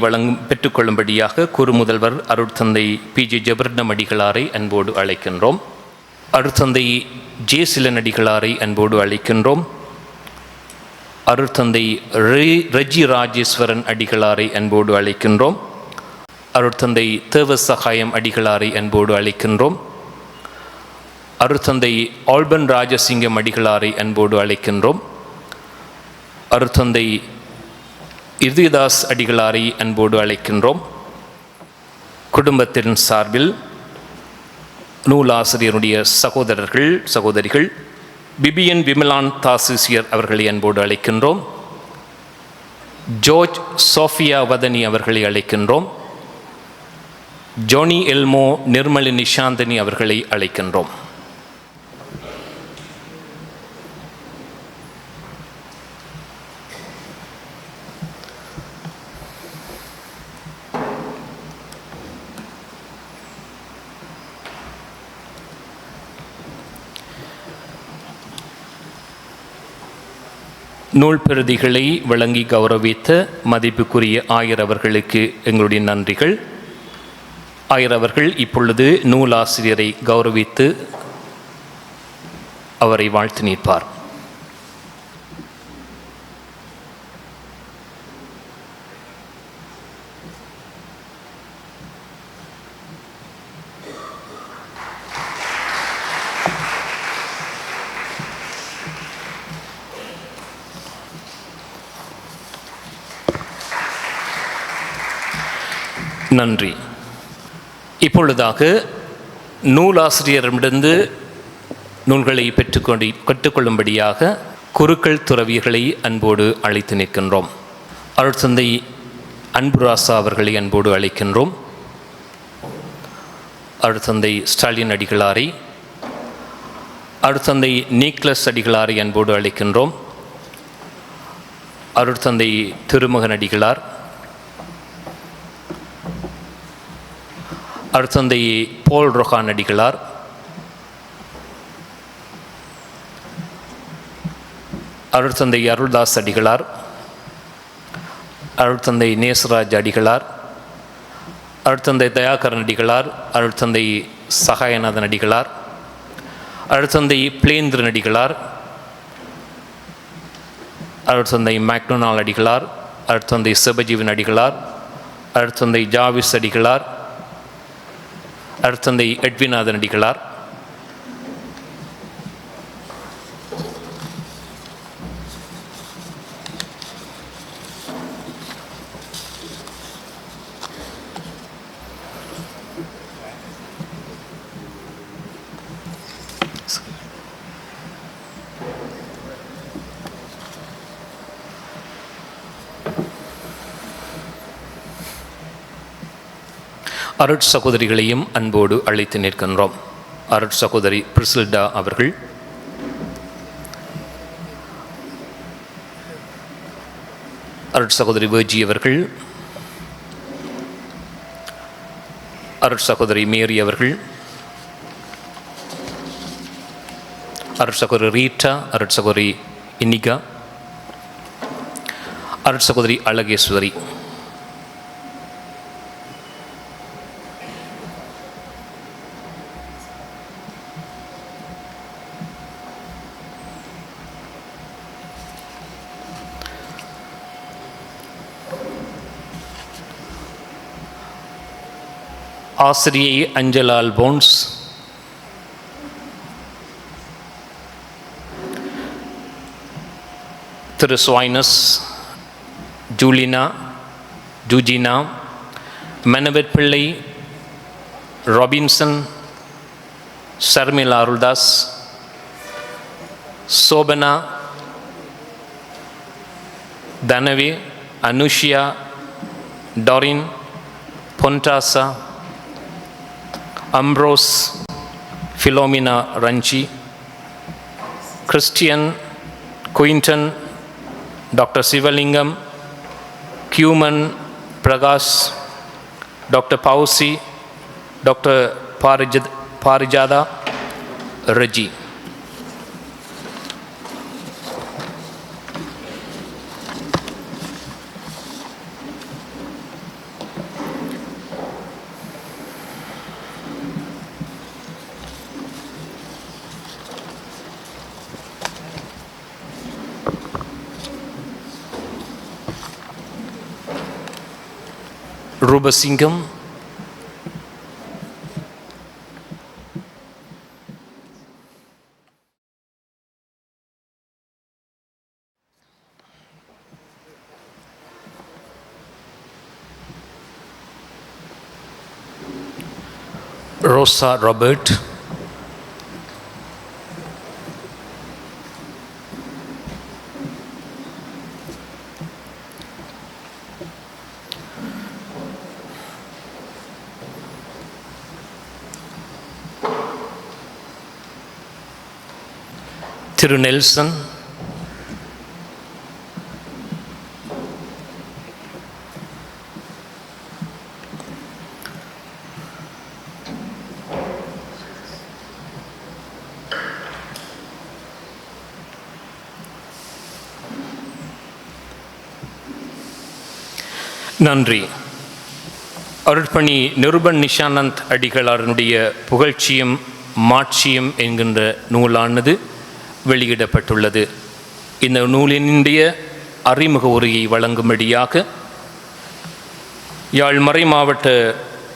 பெற்றுக்கொள்ளும்படியாக குருமுதல்வர் அருட்தந்தை PG ஜெபரட்னம் அடிகளாரை அன்போடு அழைக்கின்றோம். அருட்தந்தை ஜேசிலன் அடிகளாரை அன்போடு அழைக்கின்றோம். அருட்தந்தை ரெஜி ராஜேஸ்வரன் அடிகளாரை அன்போடு அழைக்கின்றோம். அருட்தந்தை தேவசகாயம் அடிகளாரை அன்போடு அழைக்கின்றோம். அருட்தந்தை ஆல்பன் ராஜசிங்கம் அடிகளாரை அன்போடு அழைக்கின்றோம். அருட்தந்தை இருதயதாஸ் அடிகளாரை அன்போடு அழைக்கின்றோம். குடும்பத்தின் சார்பில் நூலாசிரியருடைய சகோதரர்கள், சகோதரிகள் பிபியன் விமலான் தாசிசியர் அவர்களை அன்போடு அழைக்கின்றோம். ஜோர்ஜ் சோஃபியா வதனி அவர்களை அழைக்கின்றோம். ஜோனி எல்மோ நிர்மலி நிஷாந்தினி அவர்களை அழைக்கின்றோம். நூல் பிரதிகளை வழங்கி கௌரவித்த மதிப்புக்குரிய ஆயர் அவர்களுக்கு எங்களுடைய நன்றிகள். ஆயர் அவர்கள் இப்பொழுது நூலாசிரியரை கௌரவித்து அவரை வாழ்த்து நிற்பார். நன்றி. இப்பொழுதாக நூலாசிரியரிடமிருந்து நூல்களை கற்றுக்கொள்ளும்படியாக குருக்கள் துறவியர்களை அன்போடு அழைத்து நிற்கின்றோம். அருட்தந்தை அன்புராசா அவர்களை அன்போடு அழைக்கின்றோம். அருட்தந்தை ஸ்டாலின் அடிகளாரை, அருட்தந்தை நீக்லஸ் அடிகளாரை அன்போடு அழைக்கின்றோம். அருட்தந்தை திருமகன் அடிகளார், அருட்தந்தை போல் ரொஹான் அடிகளார், அருட்தந்தை அருள்தாஸ் அடிகளார், அருட்தந்தை நேசராஜ் அடிகளார், அருட்தந்தை தயாகரன் அடிகளார், அருட்தந்தை சகாயநாதன் அடிகளார், அருட்தந்தை பிளேந்திரன் அடிகளார், அருட்தந்தை மேக்டொனால் அடிகளார், அருட்தந்தை சிவஜீவன் அடிகளார், அருட்தந்தை ஜாவிஸ் அடிகளார், அருட்தந்தை எட்விநாதன் அடிகளார், அருட் சகோதரிகளையும் அன்போடு அழைத்து நிற்கின்றோம். அருட் சகோதரி பிரிசில்டா அவர்கள், அருட் சகோதரி வேர்ஜி அவர்கள், அருட் சகோதரி மேரி அவர்கள், அருட் சகோதரி ரீட்டா, அருட் சகோதரி இனிகா, அருட் சகோதரி அழகேஸ்வரி, ஆசிரியை அஞ்சலா அல்போன்ஸ், திரு ஸ்வைனஸ், ஜூஜினா, மெனவெட் பிள்ளை, ராபின்சன், ஷர்மிளா அருள்தாஸ், சோபனா, தனவி, அனுஷியா, டாரின், பொன்டாசா, Ambrose, Philomena Ranji, Christian, Quinton, doctor Sivalingam, கியூமன், Prakash, doctor Fauzi, doctor Parijatha, Raji. Rubasingam, Rosa Robert, திரு நெல்சன், நன்றி. அருட்பணி நிருபன் நிஷானந்த் அடிகளாரனுடைய புகழ்ச்சியும் மாட்சியும் என்கின்ற நூலானது வெளியிடப்பட்டுள்ளது. இந்த நூலினுடைய அறிமுக உரையை வழங்கும்படியாக யாழ் மறை மாவட்ட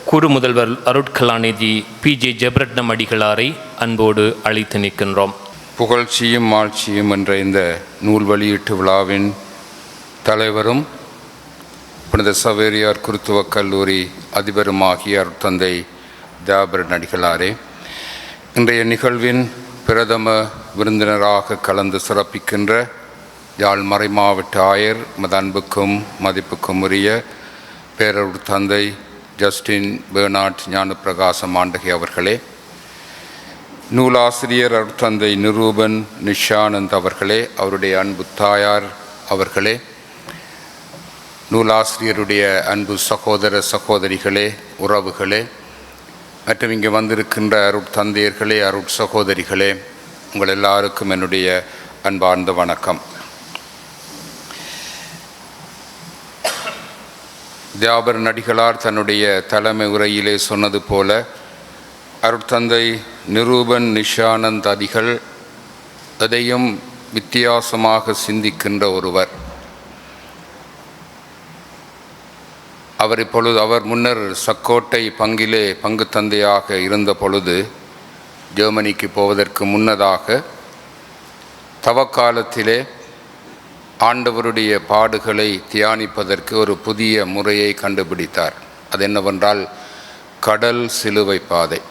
குறு முதல்வர் அருட்கலாநிதி PJ ஜெபரட்னம் அடிகளாரை அன்போடு அழைத்து நிற்கின்றோம். புகழ்ச்சியும் மாட்சியும் என்ற இந்த நூல் வெளியீட்டு விழாவின் தலைவரும் புனித சவேரியார் குருத்துவக் கல்லூரி அதிபருமாகிய அருட்தந்தை ஜெபரட்னம் அடிகளாரே, இன்றைய நிகழ்வின் பிரதம விருந்தினராக கலந்து சிறப்பிக்கின்ற யாழ் மறை மாவட்ட ஆயர் அன்புக்கும் மதிப்புக்கும் உரிய பேரருட் தந்தை ஜஸ்டின் பெர்னாட் ஞானப்பிரகாசம் ஆண்டகை அவர்களே, நூலாசிரியர் அருட்தந்தை நிரூபன் நிஷானந்த் அவர்களே, அவருடைய அன்பு தாயார் அவர்களே, நூலாசிரியருடைய அன்பு சகோதர சகோதரிகளே, உறவுகளே, மற்றும் இங்கே வந்திருக்கின்ற அருட்தந்தையர்களே, அருட்சகோதரிகளே, உங்கள் எல்லாருக்கும் என்னுடைய அன்பார்ந்த வணக்கம். ஜெபரட்னம் அடிகளார் தன்னுடைய தலைமை உரையிலே சொன்னது போல, அருட்தந்தை நிரூபன் நிஷானந்த் அடிகள் எதையும் வித்தியாசமாக சிந்திக்கின்ற ஒருவர். அவர் முன்னர் சக்கோட்டை பங்கிலே பங்கு தந்தையாக இருந்த பொழுது, ஜெர்மனிக்கு போவதற்கு முன்னதாக தவக்காலத்திலே ஆண்டவருடைய பாடுகளை தியானிப்பதற்கு ஒரு புதிய முறையை கண்டுபிடித்தார். அது என்னவென்றால் கடல் சிலுவை பாதை.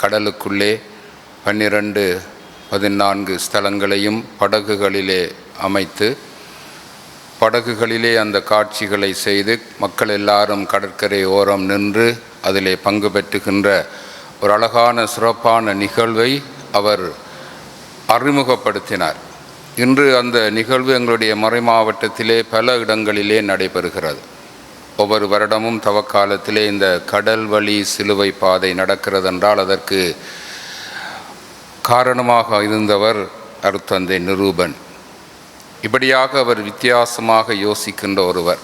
கடலுக்குள்ளே 12-14 ஸ்தலங்களையும் படகுகளிலே அமைத்து, படகுகளிலே அந்த காட்சிகளை செய்து மக்கள் எல்லாரும் கடற்கரை ஓரம் நின்று அதிலே பங்கு பெற்றுகின்ற ஒரு அழகான சிறப்பான நிகழ்வை அவர் அறிமுகப்படுத்தினார். இன்று அந்த நிகழ்வு எங்களுடைய மறை மாவட்டத்திலே பல இடங்களிலே நடைபெறுகிறது. ஒவ்வொரு வருடமும் தவக்காலத்திலே இந்த கடல் வழி சிலுவை பாதை நடக்கிறது என்றால் அதற்கு காரணமாக இருந்தவர் அருட்தந்தை நிரூபன். இப்படியாக அவர் வித்தியாசமாக யோசிக்கின்ற ஒருவர்.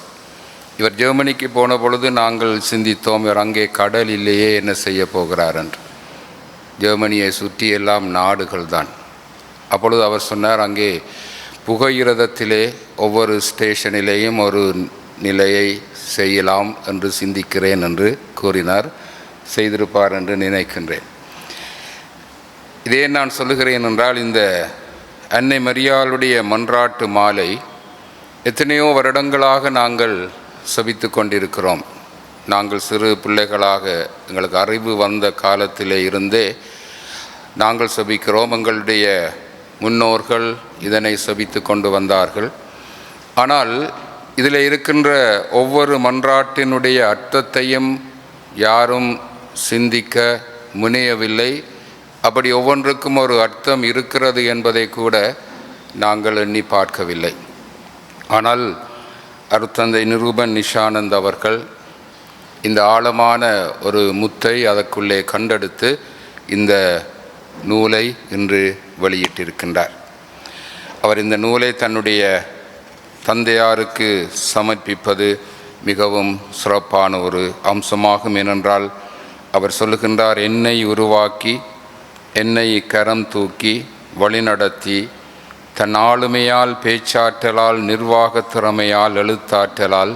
இவர் ஜெர்மனிக்கு போன பொழுது நாங்கள் சிந்தித்தோம், இவர் அங்கே கடல் இல்லையே, என்ன செய்ய போகிறார் என்று. ஜெர்மனியை சுற்றி எல்லாம் நாடுகள் தான். அப்பொழுது அவர் சொன்னார், அங்கே புகையிரதத்திலே ஒவ்வொரு ஸ்டேஷனிலேயும் ஒரு நிலையை செய்யலாம் என்று சிந்திக்கிறேன் என்று கூறினார். செய்திருப்பார் என்று நினைக்கின்றேன். இதே நான் சொல்லுகிறேன் என்றால், இந்த அன்னை மரியாளுடைய மன்றாட்டு மாலை எத்தனையோ வருடங்களாக நாங்கள் செபித்து கொண்டிருக்கிறோம். நாங்கள் சிறு பிள்ளைகளாக எங்களுக்கு அறிவு வந்த காலத்திலே இருந்தே நாங்கள் செபிக்கிறோம். எங்களுடைய முன்னோர்கள் இதனை செபித்து கொண்டு வந்தார்கள். ஆனால் இதில் இருக்கின்ற ஒவ்வொரு மன்றாட்டினுடைய அர்த்தத்தையும் யாரும் சிந்திக்க முனையவில்லை. அப்படி ஒவ்வொன்றுக்கும் ஒரு அர்த்தம் இருக்கிறது என்பதை கூட நாங்கள் எண்ணி பார்க்கவில்லை. ஆனால் அருட்தந்தை நிரூபன் நிஷானந்த் அவர்கள் இந்த ஆழமான ஒரு முத்தை அதற்குள்ளே கண்டெடுத்து இந்த நூலை இன்று வெளியிட்டிருக்கின்றார். அவர் இந்த நூலை தன்னுடைய தந்தையாருக்கு சமர்ப்பிப்பது மிகவும் சிறப்பான ஒரு அம்சமாகும். ஏனென்றால் அவர் சொல்லுகின்றார், என்னை உருவாக்கி என்னை கரம் தூக்கி வழிநடத்தி தன் ஆளுமையால், பேச்சாற்றலால், நிர்வாக திறமையால், எழுத்தாற்றலால்,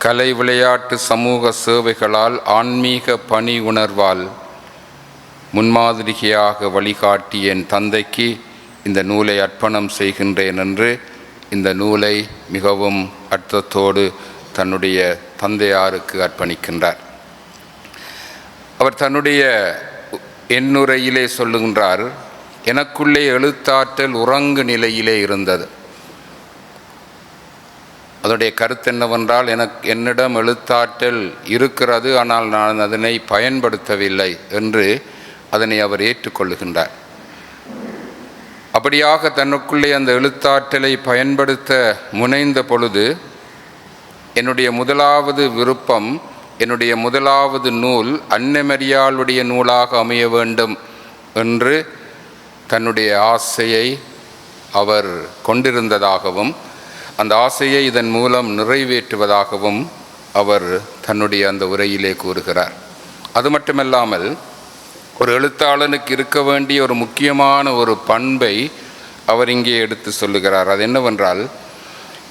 கலை விளையாட்டு சமூக சேவைகளால், ஆன்மீக பணி உணர்வால் முன்மாதிரியாக வழிகாட்டி என் தந்தைக்கு இந்த நூலை அர்ப்பணம் செய்கின்றேன் என்று இந்த நூலை மிகவும் அர்த்தத்தோடு தன்னுடைய தந்தையாருக்கு அர்ப்பணிக்கின்றார். அவர் தன்னுடைய எண்ணுரையிலே சொல்லுகின்றார், எனக்குள்ளே எழுத்தாற்றல் உறங்கு நிலையிலே இருந்தது. அதனுடைய கருத்து என்னவென்றால், என்னிடம் எழுத்தாற்றல் இருக்கிறது, ஆனால் நான் அதனை பயன்படுத்தவில்லை என்று அதனை அவர் ஏற்றுக்கொள்ளுகின்றார். அப்படியாக தன்னுக்குள்ளே அந்த எழுத்தாற்றலை பயன்படுத்த முனைந்த பொழுது என்னுடைய முதலாவது விருப்பம், என்னுடைய முதலாவது நூல் அன்னை மரியாளுடைய நூலாக அமைய வேண்டும் என்று தன்னுடைய ஆசையை அவர் கொண்டிருந்ததாகவும் அந்த ஆசையை இதன் மூலம் நிறைவேற்றுவதாகவும் அவர் தன்னுடைய அந்த உரையிலே கூறுகிறார். அது மட்டுமல்லாமல் ஒரு எழுத்தாளனுக்கு இருக்க வேண்டிய ஒரு முக்கியமான ஒரு பண்பை அவர் இங்கே எடுத்து சொல்லுகிறார். அது என்னவென்றால்,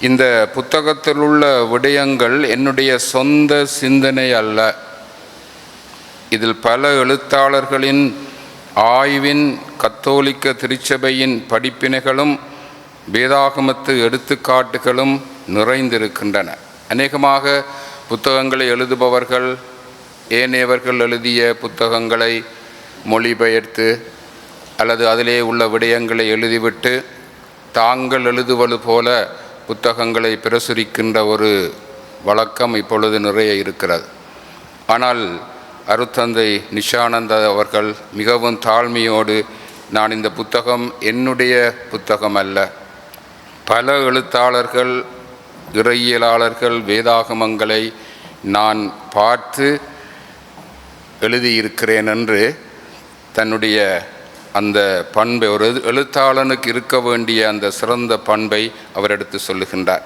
இந்த புத்தகத்தில் உள்ள விடயங்கள் என்னுடைய சொந்த சிந்தனை அல்ல, இதில் பல எழுத்தாளர்களின் ஆய்வின், கத்தோலிக்க திருச்சபையின் படிப்பினைகளும் வேதாகமத்து எடுத்துக்காட்டுகளும் நிறைந்திருக்கின்றன. அநேகமாக புத்தகங்களை எழுதுபவர்கள் ஏனையவர்கள் எழுதிய புத்தகங்களை மொழிபெயர்த்து அல்லது அதிலே உள்ள விடயங்களை எழுதிவிட்டு தாங்கள் எழுதுவது போல புத்தகங்களை பிரசுரிக்கின்ற ஒரு வழக்கம் இப்பொழுது நிறைய இருக்கிறது. ஆனால் அருட்தந்தை நிஷானந்த அவர்கள் மிகவும் தாழ்மையோடு, நான் இந்த புத்தகம் என்னுடைய புத்தகம் அல்ல, பல எழுத்தாளர்கள், இறையியலாளர்கள் வேதாகமங்களை நான் பார்த்து எழுதியிருக்கிறேன் என்று தன்னுடைய அந்த பண்பை, ஒரு எழுத்தாளனுக்கு இருக்க வேண்டிய அந்த சிறந்த பண்பை அவர் எடுத்து சொல்லுகின்றார்.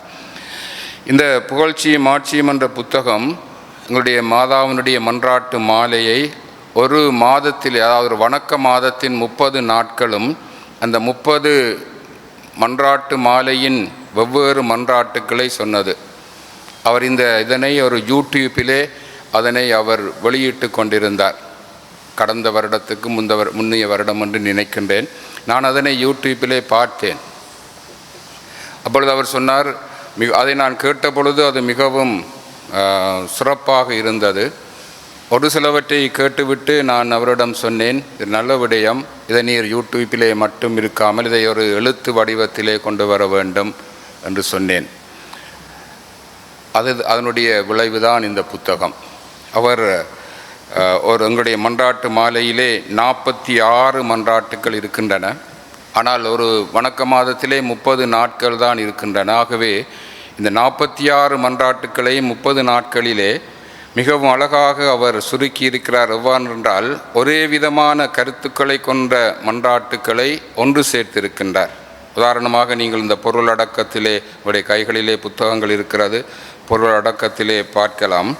இந்த புகழ்ச்சியும் ஆட்சியும் என்ற புத்தகம் எங்களுடைய மாதாவினுடைய மன்றாட்டு மாலையை ஒரு மாதத்தில், அதாவது ஒரு வணக்க மாதத்தின் 30 நாட்களும் அந்த 30 மன்றாட்டு மாலையின் வெவ்வேறு மன்றாட்டுக்களை சொன்னது. அவர் இதனை ஒரு யூடியூப்பிலே அதனை அவர் வெளியிட்டு கொண்டிருந்தார். கடந்த வருடத்துக்கு முன்னைய வருடம் என்று நினைக்கின்றேன். நான் அதனை யூடியூப்பிலே பார்த்தேன். அப்பொழுது அவர் சொன்னார், அதை நான் கேட்ட பொழுது அது மிகவும் சிறப்பாக இருந்தது. ஒரு சிலவற்றை கேட்டுவிட்டு நான் அவரிடம் சொன்னேன், இது நல்ல விடயம், இதை நீர் யூடியூப்பிலே மட்டும் இருக்காமல் இதை ஒரு எழுத்து வடிவத்திலே கொண்டு வர வேண்டும் என்று சொன்னேன். அதனுடைய விளைவுதான் இந்த புத்தகம். அவர் எங்களுடைய மன்றாட்டு மாலையிலே 46 மன்றாட்டுக்கள் இருக்கின்றன. ஆனால் ஒரு வணக்க மாதத்திலே 30 நாட்கள் தான் இருக்கின்றன. ஆகவே இந்த 46 மன்றாட்டுக்களை 30 நாட்களிலே மிகவும் அழகாக அவர் சுருக்கி இருக்கிறார். எவ்வாறென்றால், ஒரே விதமான கருத்துக்களை கொண்ட மன்றாட்டுக்களை ஒன்று சேர்த்திருக்கின்றார். உதாரணமாக, நீங்கள் இந்த பொருளடக்கத்திலே, உடைய கைகளிலே புத்தகங்கள் இருக்கிறது, பொருளடக்கத்திலே பார்க்கலாம்.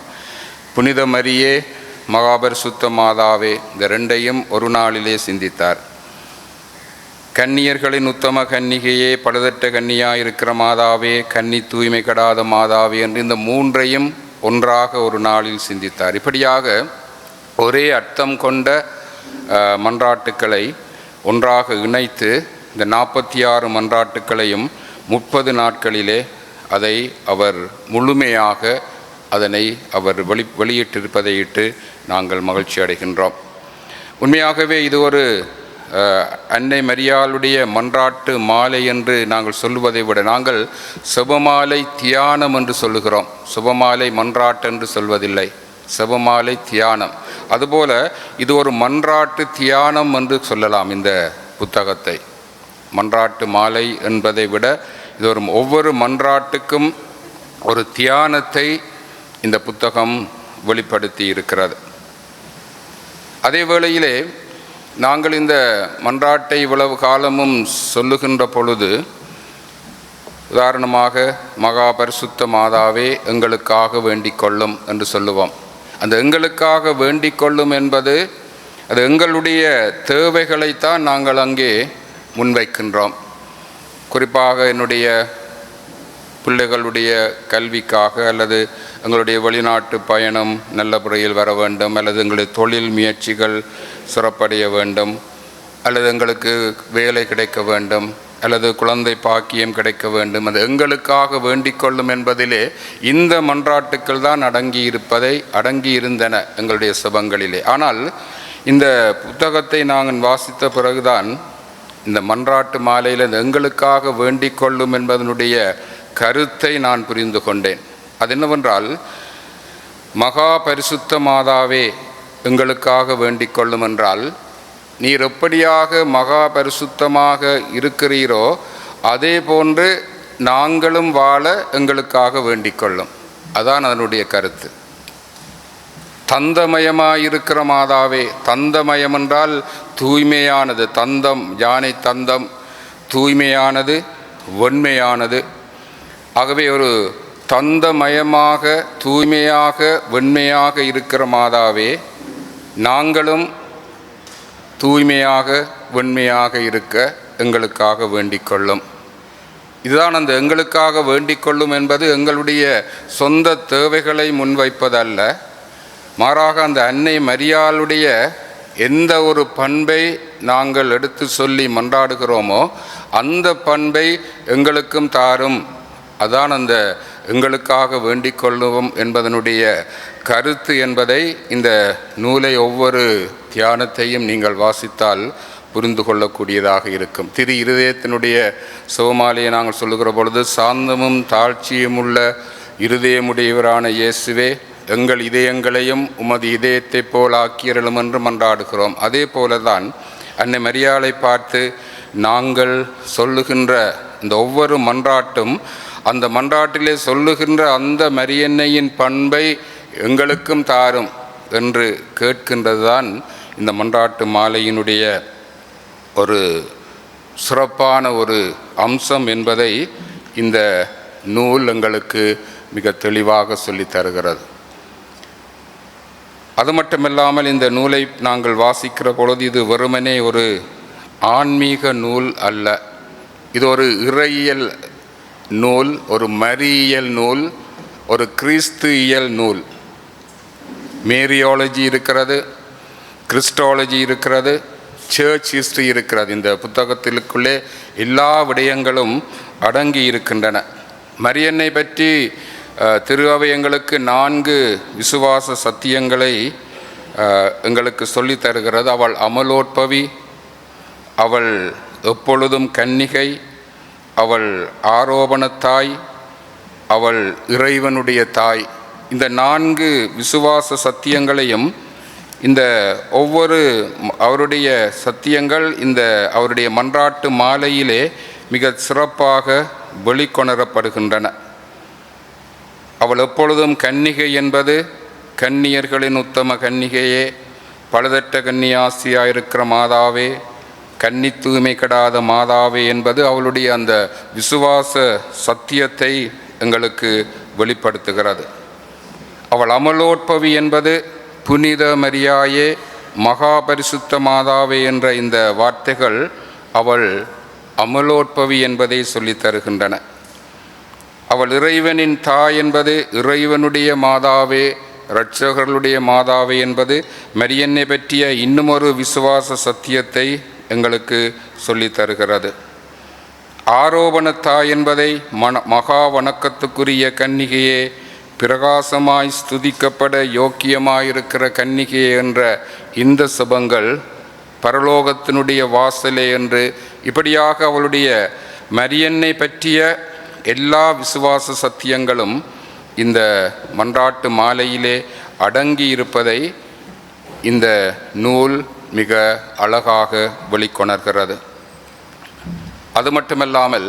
புனித மரியே, மகாபரிசுத்த மாதாவே, இந்த ரெண்டையும் ஒரு நாளிலே சிந்தித்தார். கன்னியர்களின் உத்தம கன்னிகையே, பழுதற்ற கன்னியாயிருக்கிற மாதாவே, கன்னி தூய்மை கெடாத மாதாவே என்று இந்த மூன்றையும் ஒன்றாக ஒரு நாளில் சிந்தித்தார். இப்படியாக ஒரே அர்த்தம் கொண்ட மன்றாட்டுக்களை ஒன்றாக இணைத்து இந்த 46 மன்றாட்டுக்களையும் 30 நாட்களிலே அதை அவர் முழுமையாக அதனை அவர் வெளியிட்டிருப்பதையிட்டு நாங்கள் மகிழ்ச்சி அடைகின்றோம். உண்மையாகவே இது ஒரு அன்னை மரியாளுடைய மன்றாட்டு மாலை என்று நாங்கள் சொல்லுவதை விட நாங்கள் செபமாலை தியானம் என்று சொல்லுகிறோம். செபமாலை மன்றாட்டு என்று சொல்வதில்லை, செபமாலை தியானம். அதுபோல இது ஒரு மன்றாட்டு தியானம் என்று சொல்லலாம். இந்த புத்தகத்தை மன்றாட்டு மாலை என்பதை விட இது ஒவ்வொரு மன்றாட்டுக்கும் ஒரு தியானத்தை இந்த புத்தகம் வெளிப்படுத்தி இருக்கிறது. அதே வேளையிலே நாங்கள் இந்த மன்றாட்டை இவ்வளவு காலமும் சொல்லுகின்ற பொழுது, உதாரணமாக மகா பரிசுத்த மாதாவே எங்களுக்காக வேண்டிக் கொள்ளும் என்று சொல்லுவோம். அந்த எங்களுக்காக வேண்டிக் கொள்ளும் என்பது அது எங்களுடைய தேவைகளைத்தான் நாங்கள் அங்கே முன்வைக்கின்றோம். குறிப்பாக என்னுடைய பிள்ளைகளுடைய கல்விக்காக, அல்லது எங்களுடைய வெளிநாட்டு பயணம் நல்ல முறையில் வர வேண்டும், அல்லது எங்களுடைய தொழில் முயற்சிகள் சிறப்படைய வேண்டும், அல்லது எங்களுக்கு வேலை கிடைக்க வேண்டும், அல்லது குழந்தை பாக்கியம் கிடைக்க வேண்டும், அது எங்களுக்காக வேண்டிக் கொள்ளும் என்பதிலே இந்த மன்றாட்டுக்கள் தான் அடங்கியிருந்தன எங்களுடைய செபங்களிலே. ஆனால் இந்த புத்தகத்தை நாங்கள் வாசித்த பிறகுதான் இந்த மன்றாட்டு மாலையில் இந்த எங்களுக்காக வேண்டிக் கொள்ளும் என்பதனுடைய கருத்தை நான் புரிந்து கொண்டேன். அது என்னவென்றால், மகா பரிசுத்த மாதாவே எங்களுக்காக வேண்டிக் கொள்ளும் என்றால் நீர் எப்படியாக மகா பரிசுத்தமாக இருக்கிறீரோ அதே போன்று நாங்களும் வாழ எங்களுக்காக வேண்டிக் கொள்ளும். அதான் அதனுடைய கருத்து. தந்தமயமாயிருக்கிற மாதாவே, தந்தமயம் என்றால் தூய்மையானது. தந்தம், யானை தந்தம், தூய்மையானது, வெண்மையானது. ஆகவே ஒரு தந்தமயமாக, தூய்மையாக, வெண்மையாக இருக்கிற மாதாவே, நாங்களும் தூய்மையாக, வெண்மையாக இருக்க எங்களுக்காக வேண்டிக் கொள்ளும். இதுதான் அந்த எங்களுக்காக வேண்டிக் கொள்ளும் என்பது எங்களுடைய சொந்த தேவைகளை முன்வைப்பதல்ல. மாறாக அந்த அன்னை மரியாளுடைய எந்த ஒரு பண்பை நாங்கள் எடுத்து சொல்லி மன்றாடுகிறோமோ அந்த பண்பை எங்களுக்கும் தாரும். அதான் அந்த எங்களுக்காக வேண்டிக் கொள்ளுவோம் என்பதனுடைய கருத்து என்பதை இந்த நூலை ஒவ்வொரு தியானத்தையும் நீங்கள் வாசித்தால் புரிந்து கொள்ளக்கூடியதாக இருக்கும். திரு இருதயத்தினுடைய சிவமாலையை நாங்கள் சொல்லுகிற பொழுது, சாந்தமும் தாழ்ச்சியும் உள்ள இருதயமுடையவரான இயேசுவே, எங்கள் இதயங்களையும் உமது இதயத்தை போல் ஆக்கியருளும் என்று மன்றாடுகிறோம். அதே போலதான் அன்னை மரியாளை பார்த்து நாங்கள் சொல்லுகின்ற இந்த ஒவ்வொரு மன்றாட்டும் அந்த மன்றாட்டிலே சொல்லுகின்ற அந்த மரியன்னையின் பண்பை எங்களுக்கும் தாரும் என்று கேட்கின்றது தான் இந்த மன்றாட்டு மாலையினுடைய ஒரு சிறப்பான ஒரு அம்சம் என்பதை இந்த நூல் எங்களுக்கு மிக தெளிவாக சொல்லி தருகிறது. அது மட்டுமில்லாமல் இந்த நூலை நாங்கள் வாசிக்கிற பொழுது இது வெறுமனே ஒரு ஆன்மீக நூல் அல்ல. இது ஒரு இறையியல் நூல், ஒரு மரியியல் நூல், ஒரு கிறிஸ்து இயல் நூல். மேரியாலஜி இருக்கிறது, கிறிஸ்டாலஜி இருக்கிறது, சர்ச் ஹிஸ்டரி இருக்கிறது. இந்த புத்தகத்திற்குள்ளே எல்லா விடயங்களும் அடங்கி இருக்கின்றன. மரியன்னை பற்றி திரு அவை எங்களுக்கு 4 விசுவாச சத்தியங்களை எங்களுக்கு சொல்லி தருகிறது. அவள் அமலோற்பவி, அவள் எப்பொழுதும் கன்னிகை, அவள் ஆரோபணத்தாய், அவள் இறைவனுடைய தாய். இந்த 4 விசுவாச சத்தியங்களையும் இந்த ஒவ்வொரு அவருடைய சத்தியங்கள் இந்த அவருடைய மன்றாட்டு மாலையிலே மிக சிறப்பாக வெளிக்கொணரப்படுகின்றன. அவள் எப்பொழுதும் கன்னிகை என்பது கன்னியர்களின் உத்தம கன்னிகையே, பழுதற்ற கன்னியாசியாயிருக்கிற மாதாவே, கன்னி தூய்மை கெடாத மாதாவே என்பது அவளுடைய அந்த விசுவாச சத்தியத்தை எங்களுக்கு வெளிப்படுத்துகிறது. அவள் அமலோற்பவி என்பது புனித மரியாயே, மகா பரிசுத்த மாதாவே என்ற இந்த வார்த்தைகள் அவள் அமலோற்பவி என்பதை சொல்லி தருகின்றன. அவள் இறைவனின் தாய் என்பது இறைவனுடைய மாதாவே, இரட்சகர்களுடைய மாதாவே என்பது மரியன்னை பற்றிய இன்னும் ஒரு விசுவாச சத்தியத்தை எங்களுக்கு சொல்லி தருகிறது. ஆரோபணத்தாய் என்பதை மகா வணக்கத்துக்குரிய கன்னிகையே, பிரகாசமாய் ஸ்துதிக்கப்பட யோக்கியமாயிருக்கிற கன்னிகையே என்ற இந்த சுபங்கள் பரலோகத்தினுடைய வாசலே என்று இப்படியாக அவளுடைய மரியன்னை பற்றிய எல்லா விசுவாச சத்தியங்களும் இந்த மன்றாட்டு மாலையிலே அடங்கி இருப்பதை இந்த நூல் மிக அழகாக வெளிக்கொணர்கிறது. அது மட்டுமல்லாமல்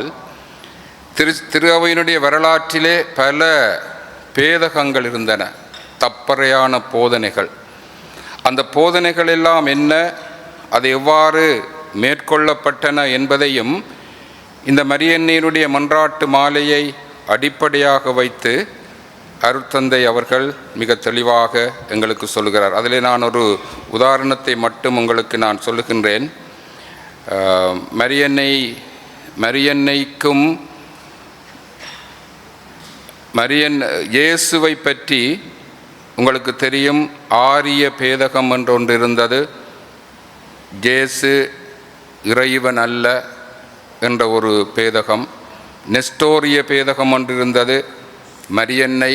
திரு அவையினுடைய வரலாற்றிலே பல பேதகங்கள் இருந்தன, தப்பறையான போதனைகள். அந்த போதனைகள் எல்லாம் என்ன, அது எவ்வாறு மேற்கொள்ளப்பட்டன என்பதையும் இந்த மரியன்னையினுடைய மன்றாட்டு மாலையை அடிப்படையாக வைத்து அருட்தந்தை அவர்கள் மிக தெளிவாக எங்களுக்கு சொல்லுகிறார். அதிலே நான் ஒரு உதாரணத்தை மட்டும் உங்களுக்கு நான் சொல்லுகின்றேன். மரியன்னைக்கும் இயேசுவை பற்றி உங்களுக்கு தெரியும், ஆரிய பேதகம் என்று ஒன்று இருந்தது. இயேசு இறைவன் அல்ல என்ற ஒரு பேதகம். நெஸ்டோரிய பேதகம் ஒன்று இருந்தது, மரியன்னை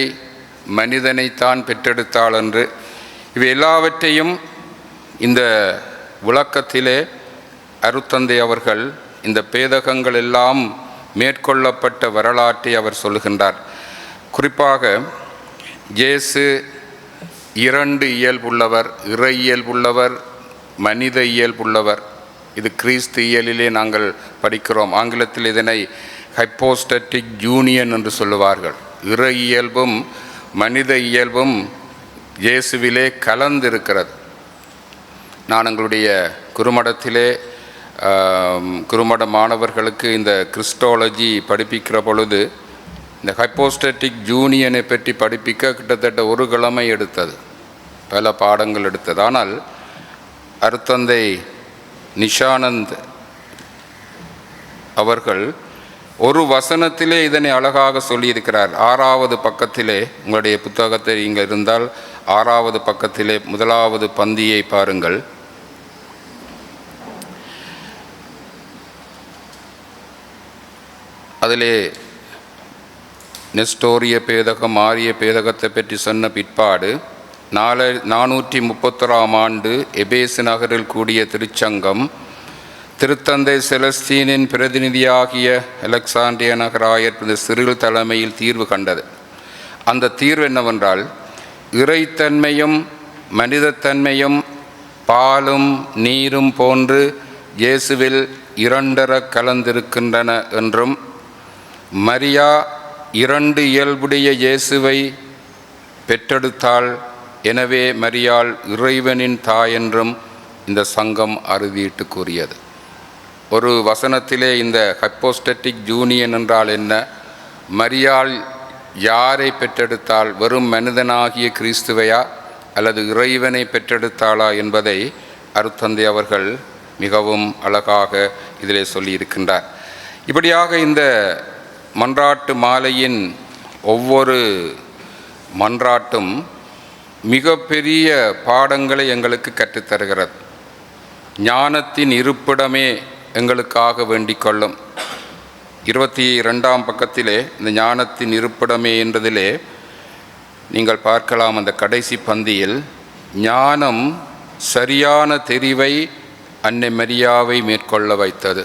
மனிதனைத்தான் பெற்றெடுத்தாள் என்று. இவை எல்லாவற்றையும் இந்த விளக்கத்திலே அருட்தந்தை அவர்கள் இந்த பேதகங்கள் எல்லாம் மேற்கொள்ளப்பட்ட வரலாற்றை அவர் சொல்லுகின்றார். குறிப்பாக இயேசு 2 இயல்புள்ளவர், இறை இயல்புள்ளவர், மனித இயல்புள்ளவர். இது கிறிஸ்து இயலிலே நாங்கள் படிக்கிறோம். ஆங்கிலத்தில் இதனை ஹைப்போஸ்டட்டிக் யூனியன் என்று சொல்லுவார்கள். இறை இயல்பும் மனித இயல்பும் இயேசுவிலே கலந்திருக்கிறது. நான் எங்களுடைய குருமடத்திலே குருமட மாணவர்களுக்கு இந்த கிறிஸ்டாலஜி படிப்பிக்கிற பொழுது இந்த ஹைப்போஸ்டட்டிக் யூனியனை பற்றி படிப்பிக்க கிட்டத்தட்ட ஒரு கிழமை எடுத்தது, பல பாடங்கள் எடுத்தது. ஆனால் அருத்தந்தை நிஷானந்த் அவர்கள் ஒரு வசனத்திலே இதனை அழகாக சொல்லியிருக்கிறார். 6வது பக்கத்திலே, உங்களுடைய புத்தகத்தை இங்கே இருந்தால் 6வது பக்கத்திலே 1வது பந்தியை பாருங்கள். அதிலே நெஸ்டோரிய பேதகம் ஆரிய பேதகத்தை பற்றி சொன்ன பிற்பாடு 431ஆம் ஆண்டு எபேசு நகரில் கூடிய திருச்சங்கம் திருத்தந்தை செலஸ்தீனின் பிரதிநிதியாகிய அலெக்சாண்டிய நகராயர் சிறில் தலைமையில் தீர்வு கண்டது. அந்த தீர்வு என்னவென்றால், இறைத்தன்மையும் மனிதத்தன்மையும் பாலும் நீரும் போன்று இயேசுவில் இரண்டர கலந்திருக்கின்றன என்றும், மரியா 2 இயல்புடைய இயேசுவை பெற்றெடுத்தாள், எனவே மரியாள் இறைவனின் தாயென்றும் இந்த சங்கம் அறுதியிட்டு கூறியது. ஒரு வசனத்திலே இந்த ஹைப்போஸ்டட்டிக் யூனியன் என்றால் என்ன, மரியாள் யாரை பெற்றெடுத்தாள், வெறும் மனிதனாகிய கிறிஸ்துவையா அல்லது இறைவனை பெற்றெடுத்தாளா என்பதை அருத்தந்தை அவர்கள் மிகவும் அழகாக இதிலே சொல்லியிருக்கின்றார். இப்படியாக இந்த மன்றாட்டு மாலையின் ஒவ்வொரு மன்றாட்டும் மிகப்பெரிய பாடங்களை எங்களுக்கு கற்றுத்தருகிறது. ஞானத்தின் இருப்பிடமே எங்களுக்காக வேண்டிக் கொள்ளும். 22ஆம் பக்கத்திலே இந்த ஞானத்தின் இருப்பிடமே என்பதிலே நீங்கள் பார்க்கலாம். அந்த கடைசி பந்தியில் ஞானம் சரியான தெரிவை அன்னை மரியாவை மேற்கொள்ள வைத்தது.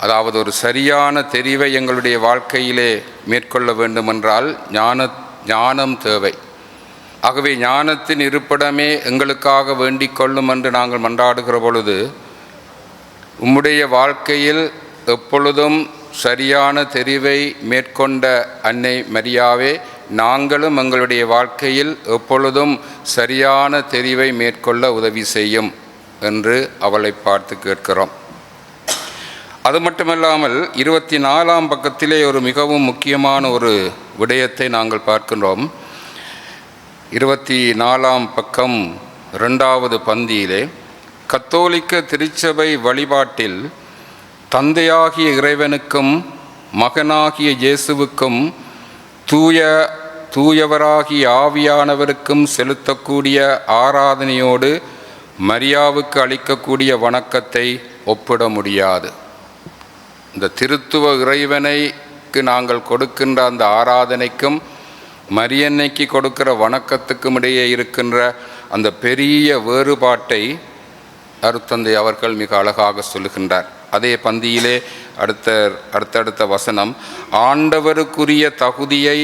அதாவது ஒரு சரியான தெரிவை எங்களுடைய வாழ்க்கையிலே மேற்கொள்ள வேண்டுமென்றால் ஞானம் தேவை. ஆகவே ஞானத்தின் இருப்பிடமே எங்களுக்காக வேண்டிக் கொள்ளும் என்று நாங்கள் மன்றாடுகிற பொழுது, உம்முடைய வாழ்க்கையில் எப்பொழுதும் சரியான தெரிவை மேற்கொண்ட அன்னை மரியாவே, நாங்களும் எங்களுடைய வாழ்க்கையில் எப்பொழுதும் சரியான தெரிவை மேற்கொள்ள உதவி செய்யும் என்று அவளை பார்த்து கேட்கிறோம். அது மட்டுமல்லாமல் 24ஆம் பக்கத்திலே ஒரு மிகவும் முக்கியமான ஒரு விடயத்தை நாங்கள் பார்க்கின்றோம். 24ஆம் பக்கம் 2வது பந்தியிலே, கத்தோலிக்க திருச்சபை வழிபாட்டில் தந்தையாகிய இறைவனுக்கும் மகனாகிய இயேசுவுக்கும் தூயவராகிய ஆவியானவருக்கும் செலுத்தக்கூடிய ஆராதனையோடு மரியாவுக்கு அளிக்கக்கூடிய வணக்கத்தை ஒப்பிட முடியாது. இந்த திருத்துவ இறைவனைக்கு நாங்கள் கொடுக்கின்ற அந்த ஆராதனைக்கும் மரியன்னைக்கு கொடுக்கிற வணக்கத்துக்கும் இடையே இருக்கின்ற அந்த பெரிய வேறுபாட்டை அருத்தந்தை அவர்கள் மிக அழகாக சொல்லுகின்றார். அதே பந்தியிலே அடுத்தடுத்த வசனம், ஆண்டவருக்குரிய தகுதியை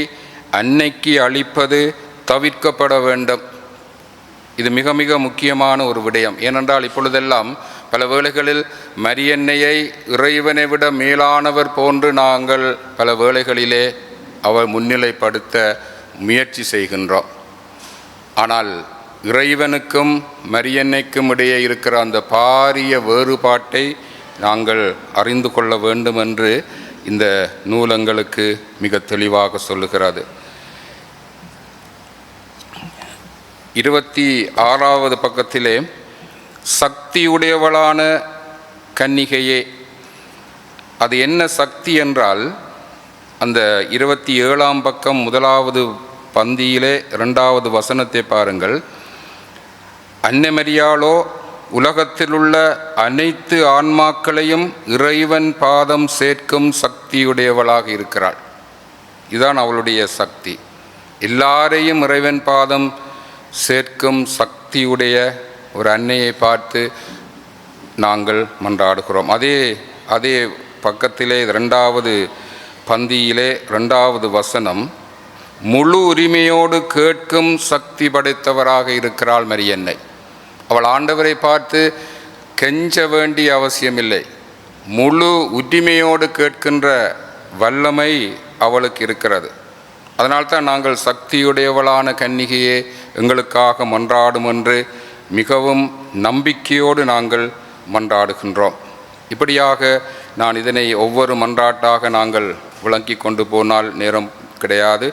அன்னைக்கு அளிப்பது தவிர்க்கப்பட வேண்டும். இது மிக மிக முக்கியமான ஒரு விடயம். ஏனென்றால் இப்பொழுதெல்லாம் பல வேளைகளில் மரியன்னையை இறைவனை விட மேலானவர் போன்று நாங்கள் பல வேளைகளிலே அவர் முன்னிலைப்படுத்த முயற்சி செய்கின்றோம். ஆனால் இறைவனுக்கும் மரியன்னைக்கும் இடையே இருக்கிற அந்த பாரிய வேறுபாட்டை நாங்கள் அறிந்து கொள்ள வேண்டும் என்று இந்த நூலங்களுக்கு மிக தெளிவாக சொல்லுகிறது. 26வது பக்கத்திலே, சக்தியுடையவளான கன்னிகையே, அது என்ன சக்தி என்றால், அந்த 27ஆம் பக்கம் 1வது பந்தியிலே 2வது வசனத்தை பாருங்கள். அன்னை மரியாளோ உலகத்திலுள்ள அனைத்து ஆன்மாக்களையும் இறைவன் பாதம் சேர்க்கும் சக்தியுடையவளாக இருக்கிறாள். இதுதான் அவளுடைய சக்தி. எல்லாரையும் இறைவன் பாதம் சேர்க்கும் சக்தியுடைய ஒரு அன்னையை பார்த்து நாங்கள் மன்றாடுகிறோம். அதே பக்கத்திலே 2வது பந்தியிலே 2வது வசனம், முழு உரிமையோடு கேட்கும் சக்தி படைத்தவராக இருக்கிறாள் மரியன்னை. அவள் ஆண்டவரை பார்த்து கெஞ்ச வேண்டிய அவசியமில்லை. முழு உரிமையோடு கேட்கின்ற வல்லமை அவளுக்கு இருக்கிறது. அதனால்தான் நாங்கள் சக்தியுடையவளான கன்னிகையே எங்களுக்காக மன்றாடும் என்று மிகவும் நம்பிக்கையோடு நாங்கள் மன்றாடுகின்றோம். இப்படியாக நான் இதனை ஒவ்வொரு மன்றாட்டாக நாங்கள் விளங்கி கொண்டு போனால் நேரம் கிடையாது.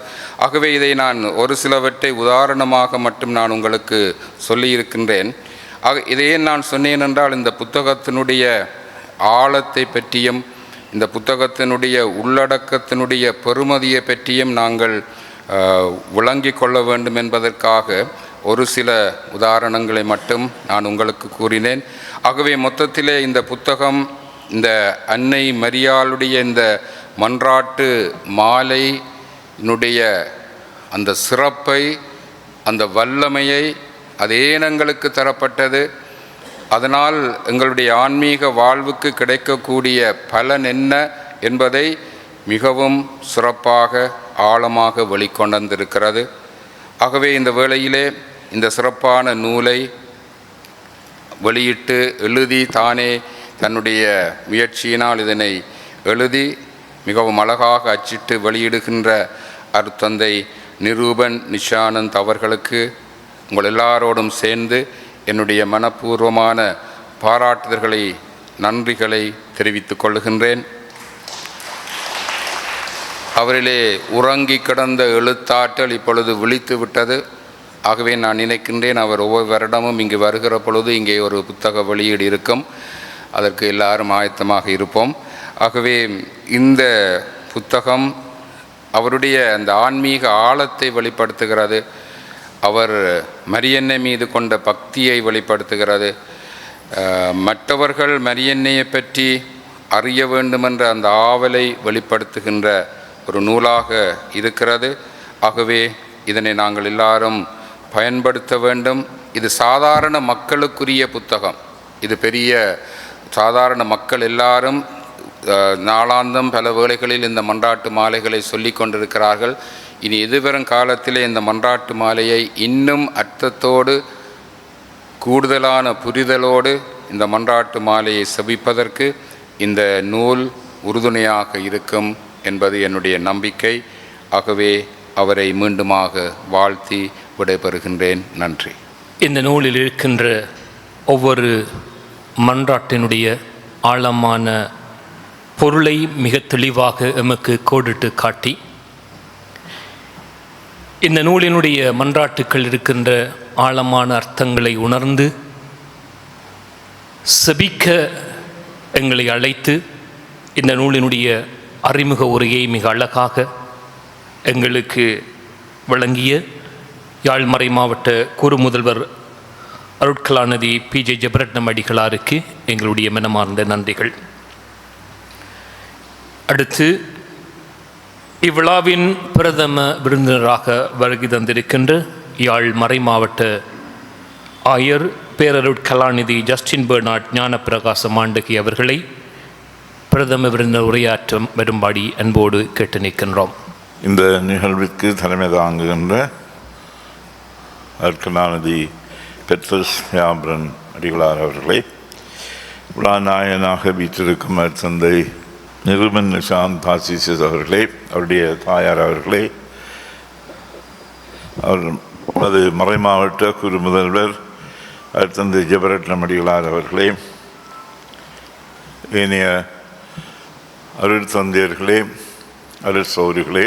ஆகவே இதை நான் ஒரு சிலவற்றை உதாரணமாக மட்டும் நான் உங்களுக்கு சொல்லியிருக்கின்றேன். இதையே நான் சொன்னேன் என்றால் இந்த புத்தகத்தினுடைய ஆழத்தை பற்றியும் இந்த புத்தகத்தினுடைய உள்ளடக்கத்தினுடைய பெறுமதியை பற்றியும் நாங்கள் விளங்கி கொள்ள வேண்டும் என்பதற்காக ஒரு சில உதாரணங்களை மட்டும் நான் உங்களுக்கு கூறினேன். ஆகவே மொத்தத்திலே இந்த புத்தகம் இந்த அன்னை மரியாளுடைய இந்த மன்றாட்டு மாலையினுடைய அந்த சிறப்பை, அந்த வல்லமையை, அது ஏன் எங்களுக்கு தரப்பட்டது, அதனால் எங்களுடைய ஆன்மீக வாழ்வுக்கு கிடைக்கக்கூடிய பலன் என்ன என்பதை மிகவும் சிறப்பாக ஆழமாக வெளிக்கொண்டிருக்கிறது. ஆகவே இந்த வேளையிலே இந்த சிறப்பான நூலை வெளியிட்டு எழுதி தானே தன்னுடைய முயற்சியினால் இதனை எழுதி மிகவும் அழகாக அச்சிட்டு வெளியிடுகின்ற அருட்தந்தை நிரூபன் நிஷானந்த் அவர்களுக்கு உங்கள் எல்லாரோடும் சேர்ந்து என்னுடைய மனப்பூர்வமான பாராட்டுதல்களை, நன்றிகளை தெரிவித்துக் கொள்கின்றேன். அவரிலே உறங்கி கிடந்த எழுத்தாற்றல் இப்பொழுது விழித்து விட்டது. ஆகவே நான் நினைக்கின்றேன் அவர் ஒவ்வொரு வருடமும் இங்கு வருகிற பொழுது இங்கே ஒரு புத்தக வெளியீடு இருக்கும். அதற்கு எல்லாரும் ஆயத்தமாக இருப்போம். ஆகவே இந்த புத்தகம் அவருடைய அந்த ஆன்மீக ஆழத்தை வெளிப்படுத்துகிறது. அவர் மரியன்னை மீது கொண்ட பக்தியை வெளிப்படுத்துகிறது. மற்றவர்கள் மரியன்னையை பற்றி அறிய வேண்டுமென்ற அந்த ஆவலை வெளிப்படுத்துகின்ற ஒரு நூலாக இருக்கிறது. ஆகவே இதனை நாங்கள் எல்லாரும் பயன்படுத்த வேண்டும். இது சாதாரண மக்களுக்குரிய புத்தகம். இது பெரிய சாதாரண மக்கள் எல்லாரும் நாளாந்தம் பல வேளைகளில் இந்த மன்றாட்டு மாலைகளை சொல்லி கொண்டிருக்கிறார்கள். இனி எதிர்வரும் காலத்திலே இந்த மன்றாட்டு மாலையை இன்னும் அர்த்தத்தோடு, கூடுதலான புரிதலோடு இந்த மன்றாட்டு மாலையை செபிப்பதற்கு இந்த நூல் உறுதுணையாக இருக்கும் என்பது என்னுடைய நம்பிக்கை. ஆகவே அவரை மீண்டுமாக வாழ்த்தி விடைபெறுகின்றேன். நன்றி. இந்த நூலில் இருக்கின்ற ஒவ்வொரு மன்றாட்டினுடைய ஆழமான பொருளை மிக தெளிவாக எமக்கு கோடிட்டு காட்டி, இந்த நூலினுடைய மன்றாட்டுக்கள் இருக்கின்ற ஆழமான அர்த்தங்களை உணர்ந்து செபிக்க எங்களை அழைத்து இந்த நூலினுடைய அறிமுக உரையை மிக அழகாக எங்களுக்கு வழங்கிய யாழ்மறை மாவட்ட குரு முதல்வர் அருட்கலாநிதி PJ ஜெபரட்னம் அடிகளாருக்கு எங்களுடைய மனமார்ந்த நன்றிகள். அடுத்து இவ்விழாவின் பிரதம விருந்தினராக வருகை தந்திருக்கின்ற யாழ் மறை மாவட்ட ஆயர் பேரருட்கலாநிதி ஜஸ்டின் பெர்னாட் ஞானப்பிரகாச மாண்டகி அவர்களை பிரதம விருந்தினர் உரையாற்ற வரும்படி அன்போடு கேட்டு நிற்கின்றோம். இந்த நிகழ்விற்கு தலைமை தாங்குகின்ற அருட்கலாநிதி பெட்ரஸ் யாப்ரன் அடிகளார் அவர்களை, விழா நாயனாக வீற்றிருக்கும் அருட்தந்தை நிருபன் நிஷாந்த் தாசிசிஸ் அவர்களே, அவருடைய தாயார் அவர்களே, அது மறை மாவட்ட குரு முதல்வர் அருட்தந்தை ஜெபரட்னம் அடிகளார் அவர்களே, ஏனைய அருட்தந்தையர்களே, அருட்சௌரிகளே,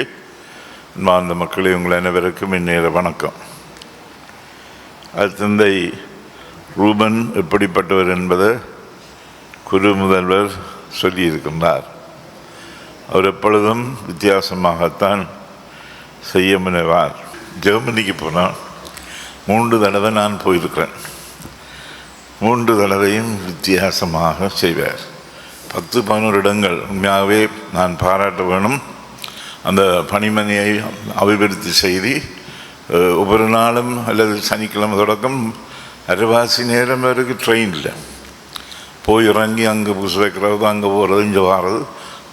அன்பார்ந்த மக்களே, உங்கள் அனைவருக்கும் இந்நேர வணக்கம். அருட்தந்தை ரூபன் எப்படிப்பட்டவர் என்பதை குரு முதல்வர் சொல்லியிருக்கின்றார். அவர் எப்பொழுதும் வித்தியாசமாகத்தான் செய்ய முனைவார். ஜெர்மனிக்கு போனால் 3 தடவை நான் போயிருக்கிறேன். 3 தடவையும் வித்தியாசமாக செய்வார். 10-11 இடங்கள் உண்மையாகவே நான் பாராட்ட வேணும். அந்த பணிமனையை அபிவிருத்தி செய்து ஒவ்வொரு நாளும் அல்லது சனிக்கிழமை தொடக்கம் அரைவாசி நேரம் வரைக்கும் ட்ரெயினில் போய் இறங்கி அங்கே புதுசு வைக்கிறது, அங்கே போகிறது, இங்கே வாரது.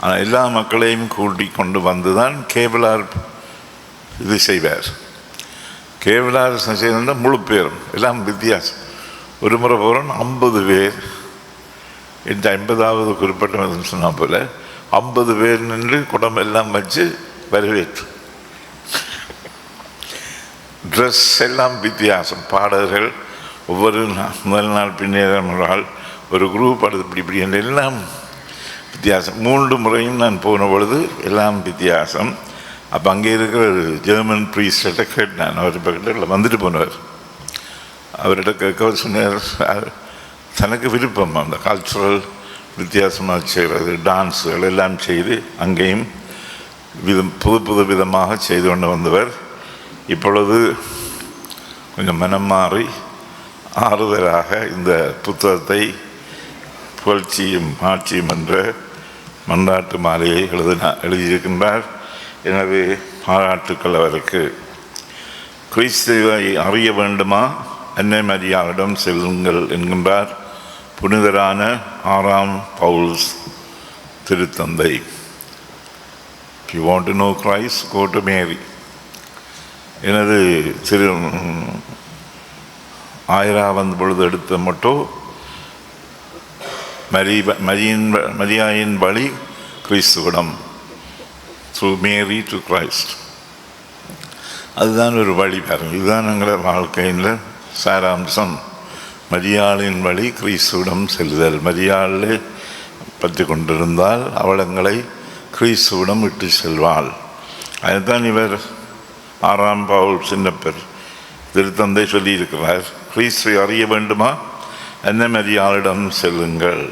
ஆனால் எல்லா மக்களையும் கூட்டி கொண்டு வந்து தான் கேபிளார் இது செய்வார். கேபிளார் செய்யணுன்னா முழு பேரும் எல்லாம் வித்தியாசம். ஒரு முறை போகிறோம் 50 பேர், இந்த 50வது குறிப்பிட்ட சொன்ன போல் 50 பேர் நின்று குடம்பெல்லாம் வச்சு வரவேற்று. ட்ரெஸ் எல்லாம் வித்தியாசம், பாடல்கள் ஒவ்வொரு முதல் நாள் பின்னேறால் ஒரு குரூப் அடுத்து இப்படி எல்லாம் வித்தியாசம். 3 முறையும் நான் போன பொழுது எல்லாம் வித்தியாசம். அப்போ அங்கே இருக்கிற ஒரு ஜெர்மன் ப்ரீஸ்ட்டை கேட்டேன். அவர் பக்கத்தில் வந்துட்டு போனவர். அவர்கிட்ட கேட்க சொன்னார், தனக்கு விருப்பம் அந்த கல்ச்சுரல் வித்தியாசமாக செய்கிறது, டான்ஸுகள் எல்லாம் செய்து அங்கேயும் புது விதமாக செய்து கொண்டு வந்தவர். இப்பொழுது கொஞ்சம் மனம் மாறி ஆறுதலாக இந்த புத்தகத்தை புகழ்ச்சியும் ஆட்சியும் என்ற மன்றாட்டு மாலையை எழுதியிருக்கின்றார். எனவே பாராட்டுக்கள் அவருக்கு. கிறிஸ்துவை அறிய வேண்டுமா, அன்னை மரியாளிடம் செல்லுங்கள் என்கின்றார் புனிதரான 6ஆம் பவுல் திருத்தந்தை. If you want to know Christ, go to Mary. எனது திரு 1000 பொழுது எடுத்த மட்டும் மரியாயின் வழி கிறிஸ்துவிடம், through Mary to Christ. அதுதான் ஒரு வழி பாருங்கள். இதுதான் எங்கள் வாழ்க்கையில் சாராம்சம். மரியாளின் வழி கிறிஸ்துவிடம் செல்லுதல். மரியாளே பற்றி கொண்டிருந்தால் அவள் எங்களை கிறிஸ்துவிடம் விட்டு செல்வாள். அதுதான் இவர் 6ஆம் பவுல் சின்னப்பர் திருத்தந்தை சொல்லியிருக்கிறார். கிறிஸ்துவை அறிய வேண்டுமா, அன்னை மரியாளிடம் செல்லுங்கள்.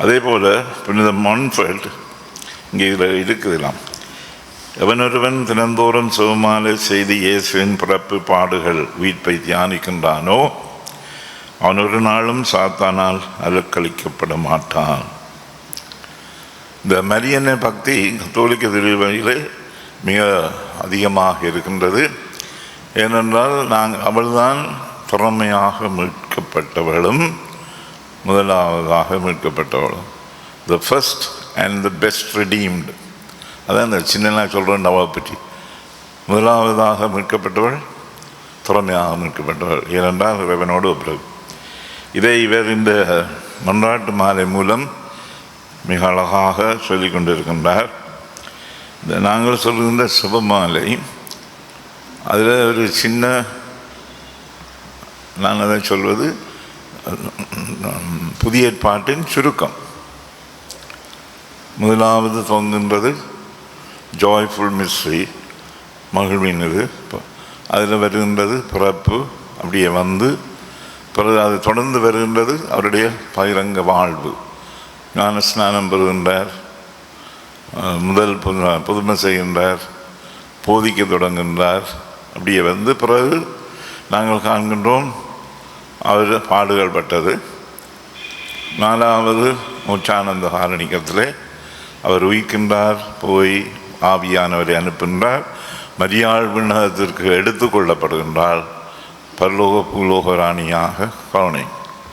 அதே போல் புனித மான்ஃபெல்ட் இங்கே இதில் இருக்குதுலாம், எவனொருவன் தினந்தோறும் சுகமாலை செய்து இயேசுவின் பிறப்பு பாடுகள் உயிர்ப்பை தியானிக்கின்றானோ அவன் ஒரு நாளும் சாத்தானால் அலக்களிக்கப்பட மாட்டான். இந்த மரியன்னை பக்தி கத்தோலிக்க திருவையிலே மிக அதிகமாக இருக்கின்றது. ஏனென்றால் அவள்தான் திறமையாக மீட்கப்பட்டவளும் முதலாவதாக மீட்கப்பட்டவளும், the first and the best redeemed. அதான் இந்த சின்ன சொல்கிறேன் அவளை பற்றி. முதலாவதாக மீட்கப்பட்டவள், திறமையாக மீட்கப்பட்டவள். ஏனென்றால் இறைவனோடு ஒப்புரவு. இதை இவர் இந்த மன்றாட்டு மாலை மூலம் மிக அழகாக சொல்லி கொண்டிருக்கின்றார். இந்த நாங்கள் சொல்கின்ற சுபமாலை, அதில் ஒரு சின்ன, நான் அதை சொல்வது புதிய ஏற்பாட்டின் சுருக்கம். முதலாவது தோன்றுன்றது ஜாய்ஃபுல் மிஸ்ட்ரி, மகிழ்வின் இது. அதில் வருகின்றது பிறப்பு, அப்படியே வந்து பிறகு அது தொடர்ந்து வருகின்றது அவருடைய பகிரங்க வாழ்வு. ஞான ஸ்நானம் பெறுகின்றார், முதல் புதுமை செய்கின்றார், போதிக்க தொடங்குகின்றார். அப்படியே வந்து பிறகு நாங்கள் காண்கின்றோம் அவர் பாடுகள் பட்டது. 4வது மூச்சானந்த காரணிக்கத்திலே அவர் உயிர்க்கின்றார், போய் ஆவியானவரை அனுப்புகின்றார், மரியாள் விண்ணகத்திற்கு எடுத்து கொள்ளப்படுகின்றார், பரலோக பூலோக ராணியாக கருணை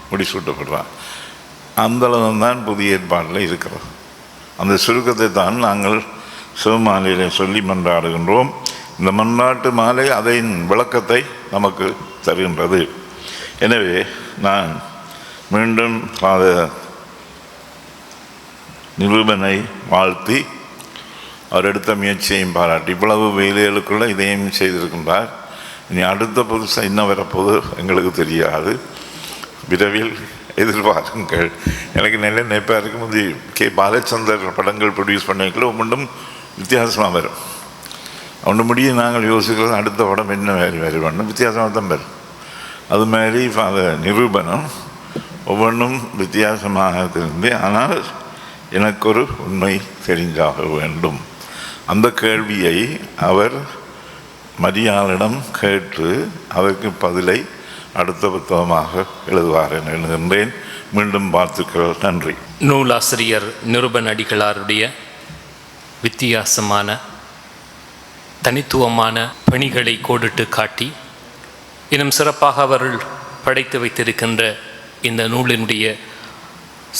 முடிசூட்டப்படுறார். அந்தளவுதான் புதிய ஏற்பாட்டில் இருக்கிறது. அந்த சுருக்கத்தை தான் நாங்கள் சிவமாலையிலே சொல்லி மன்றாடுகின்றோம். இந்த மன்றாட்டு மாலை அதன் விளக்கத்தை நமக்கு தருகின்றது. எனவே நான் மீண்டும் நிரூபனை வாழ்த்தி அவர் எடுத்த முயற்சியையும் பாராட்டி, இவ்வளவு வேலைகளுக்குள்ள இதையும் செய்திருக்கின்றார். இனி அடுத்த புதுசாக என்ன வரப்போது எங்களுக்கு தெரியாது, விரைவில் எதிர்பாருங்கள். எனக்கு நல்ல நினைப்பாக இருக்கும்போது பாலச்சந்தர் படங்கள் ப்ரொடியூஸ் பண்ணிக்கல ஒன்றும் வித்தியாசமாக வரும். ஒன்று முடிய நாங்கள் யோசிக்கிறது அடுத்த படம் என்ன வேறு பண்ணணும், வித்தியாசமாக தான் வரும். அது மாதிரி நிரூபணம் ஒவ்வொன்றும் வித்தியாசமாக இருந்து, ஆனால் எனக்கு ஒரு உண்மை தெரிஞ்சாக வேண்டும். அந்த கேள்வியை அவர் மரியாளிடம் கேட்டு அதற்கு பதிலை அடுத்த புத்தகமாக எழுதுவார் என எழுதுகின்றேன். மீண்டும் வாழ்த்துக்கள். நன்றி. நூலாசிரியர் நிருபன் அடிகளாருடைய வித்தியாசமான தனித்துவமான பணிகளை கோடிட்டு காட்டி இன்னும் சிறப்பாக அவர்கள் படைத்து வைத்திருக்கின்ற இந்த நூலினுடைய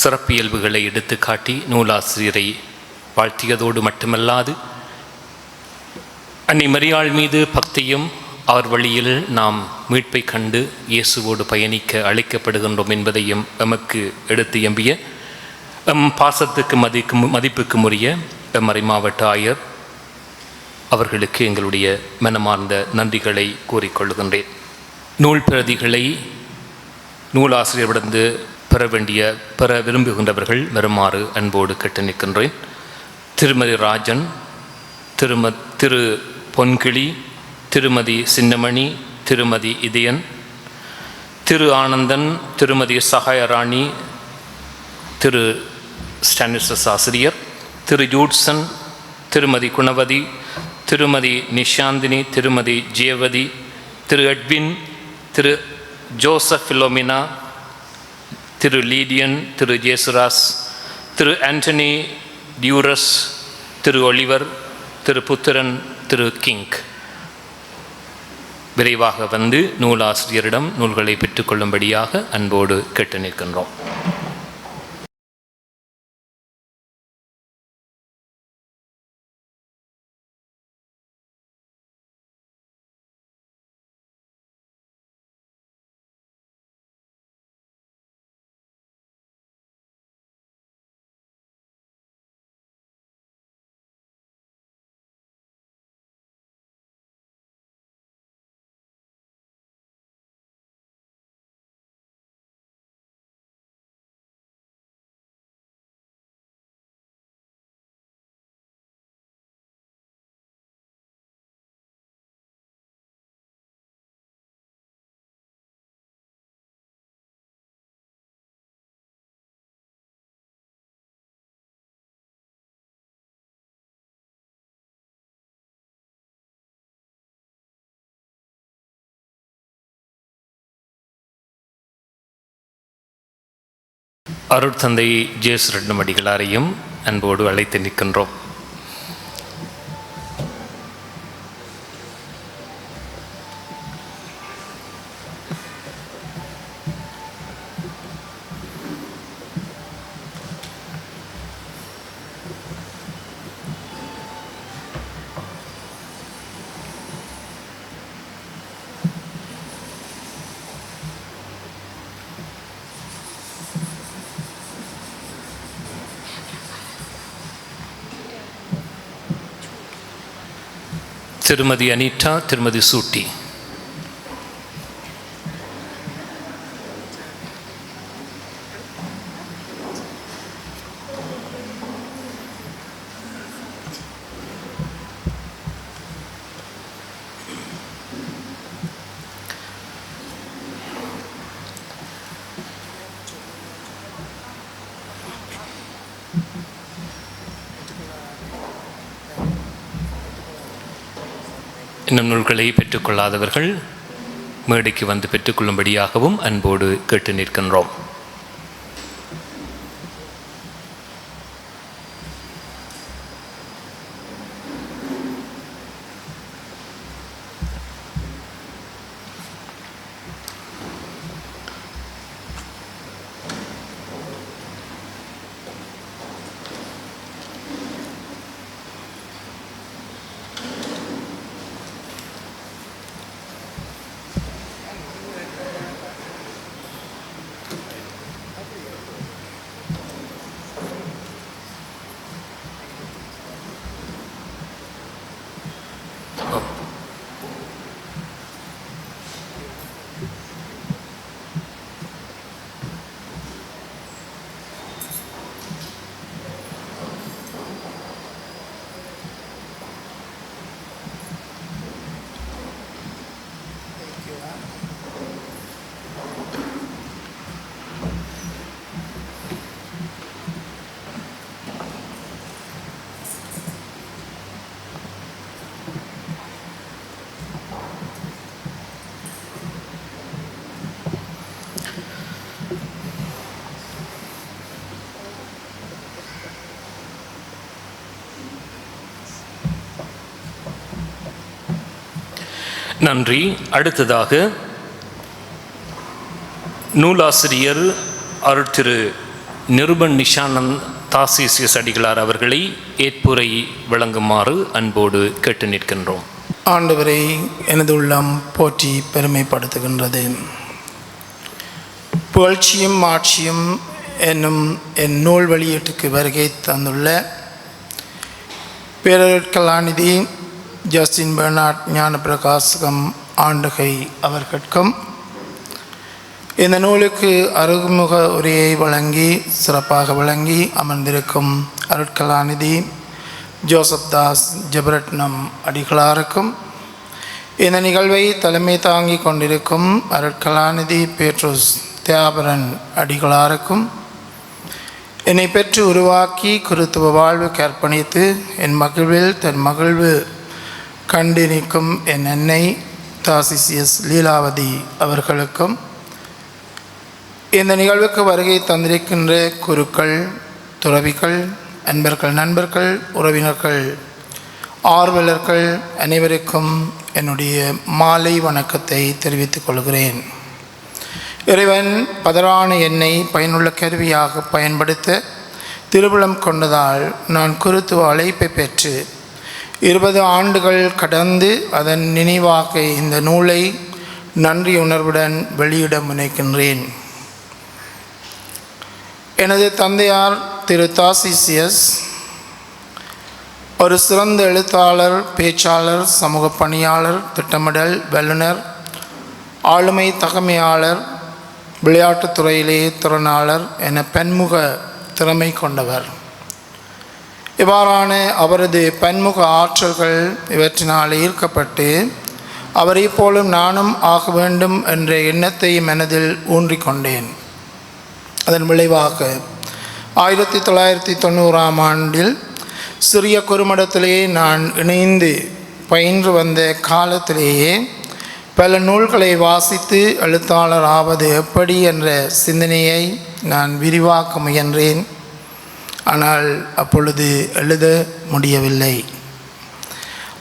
சிறப்பியல்புகளை எடுத்து காட்டி நூலாசிரியரை வாழ்த்தியதோடு மட்டுமல்லாது அன்னை மரியாள் மீது பக்தியும் அவர் வழியில் நாம் மீட்பை கண்டு இயேசுவோடு பயணிக்க அழைக்கப்படுகின்றோம் என்பதையும் எமக்கு எடுத்து எம்பிய பாசத்துக்கு மதிப்புக்கு உரிய மறைமாவட்ட ஆயர் அவர்களுக்கு எங்களுடைய மனமார்ந்த நன்றிகளை கூறிக்கொள்கின்றேன். நூல் பிரதிகளை நூலாசிரியரிடந்து பெற விரும்புகின்றவர்கள் வருமாறு அன்போடு கேட்டு நிற்கின்றேன். திருமதி ராஜன், திரு பொன்கிளி, திருமதி சின்னமணி, திருமதி இதயன், திரு ஆனந்தன், திருமதி சகாயராணி, திரு ஸ்டானிஸ்லஸ் ஆசிரியர், திரு ஜூட்சன், திருமதி குணவதி, திருமதி நிஷாந்தினி, திருமதி ஜெயவதி, திரு எட்வின், திரு ஜோசப் ஃபிலோமினா, திரு லீடியன், திரு ஜேசுராஸ், திரு ஆண்டனி டியூரஸ், திரு ஒலிவர், திரு புத்திரன், திரு கிங் விரைவாக வந்து நூலாசிரியரிடம் நூல்களை பெற்றுக்கொள்ளும்படியாக அன்போடு கேட்டு நிற்கின்றோம். அருட்தந்தை ஜேஸ் ரெட்னம் அடிகளாரையும் அன்போடு அழைத்து நிற்கின்றோம். திருமதி அனிட்டா, திருமதி சூட்டி. இன்னும் நூல்களை பெற்றுக்கொள்ளாதவர்கள் மேடைக்கு வந்து பெற்றுக்கொள்ளும்படியாகவும் அன்போடு கேட்டு நிற்கின்றோம். நன்றி. அடுத்ததாக நூலாசிரியர் அருட்திரு நிருபன் நிஷானந்த் தாசிசியஸ் அடிகளார் அவர்களை ஏற்புரை வழங்குமாறு அன்போடு கேட்டு நிற்கின்றோம். ஆண்டவரை எனது உள்ளம் போற்றி பெருமைப்படுத்துகின்றது. புகழ்ச்சியும் ஆட்சியும் என்னும் என் நூல் வெளியீட்டுக்கு வருகை தந்துள்ள பேரருட்கலாநிதி ஜஸ்டின் பெர்னார்ட் ஞானப்பிரகாசகம் ஆண்டகை அவர்களுக்கும் இந்த நூலுக்கு அறிமுக உரையை வழங்கி சிறப்பாக வழங்கி அமர்ந்திருக்கும் அருட்கலாநிதி ஜோசப் தாஸ் ஜெபரட்னம் அடிகளாருக்கும் இந்த நிகழ்வை தலைமை தாங்கி கொண்டிருக்கும் அருட்கலாநிதி பேட்ரோஸ் தியாபரன் அடிகளாருக்கும் என்னை பெற்று உருவாக்கி குருத்துவ வாழ்வுக்கு அர்ப்பணித்து என் மகிழ்வில் தன் மகிழ்வு கண்டு நிற்கும் என் அன்னை தாசிசியஸ் லீலாவதி அவர்களுக்கும் இந்த நிகழ்வுக்கு வருகை தந்திருக்கின்ற குருக்கள், துறவிகள், நண்பர்கள், உறவினர்கள், ஆர்வலர்கள் அனைவருக்கும் என்னுடைய மாலை வணக்கத்தை தெரிவித்துக் கொள்கிறேன். இறைவன் பதறான என்னை பயனுள்ள கருவியாக பயன்படுத்த திருவுளம் கொண்டதால் நான் குருத்துவ அழைப்பை பெற்று 20 ஆண்டுகள் கடந்து அதன் நினைவாக இந்த நூலை நன்றியுணர்வுடன் வெளியிட முனைக்கின்றேன். எனது தந்தையார் திரு தாசிசியஸ் ஒரு சிறந்த எழுத்தாளர், பேச்சாளர், சமூக பணியாளர், திட்டமிடல் வல்லுனர், ஆளுமை தகமையாளர், விளையாட்டுத் துறையிலே திறனாளர் என பன்முக திறமை கொண்டவர். இவ்வாறான அவரது பன்முக ஆற்றல்கள் இவற்றினால் ஈர்க்கப்பட்டு அவரை போலும் நானும் ஆக வேண்டும் என்ற எண்ணத்தை மனதில் ஊன்றிக்கொண்டேன். அதன் விளைவாக 1990ஆம் ஆண்டில் சிறிய குறுமடத்திலே நான் இணைந்து பயின்று வந்த காலத்திலேயே பல நூல்களை வாசித்து எழுத்தாளர் ஆவது எப்படி என்ற சிந்தனையை நான் விரிவாக்க முயன்றேன். ஆனால் அப்பொழுது எழுத முடியவில்லை.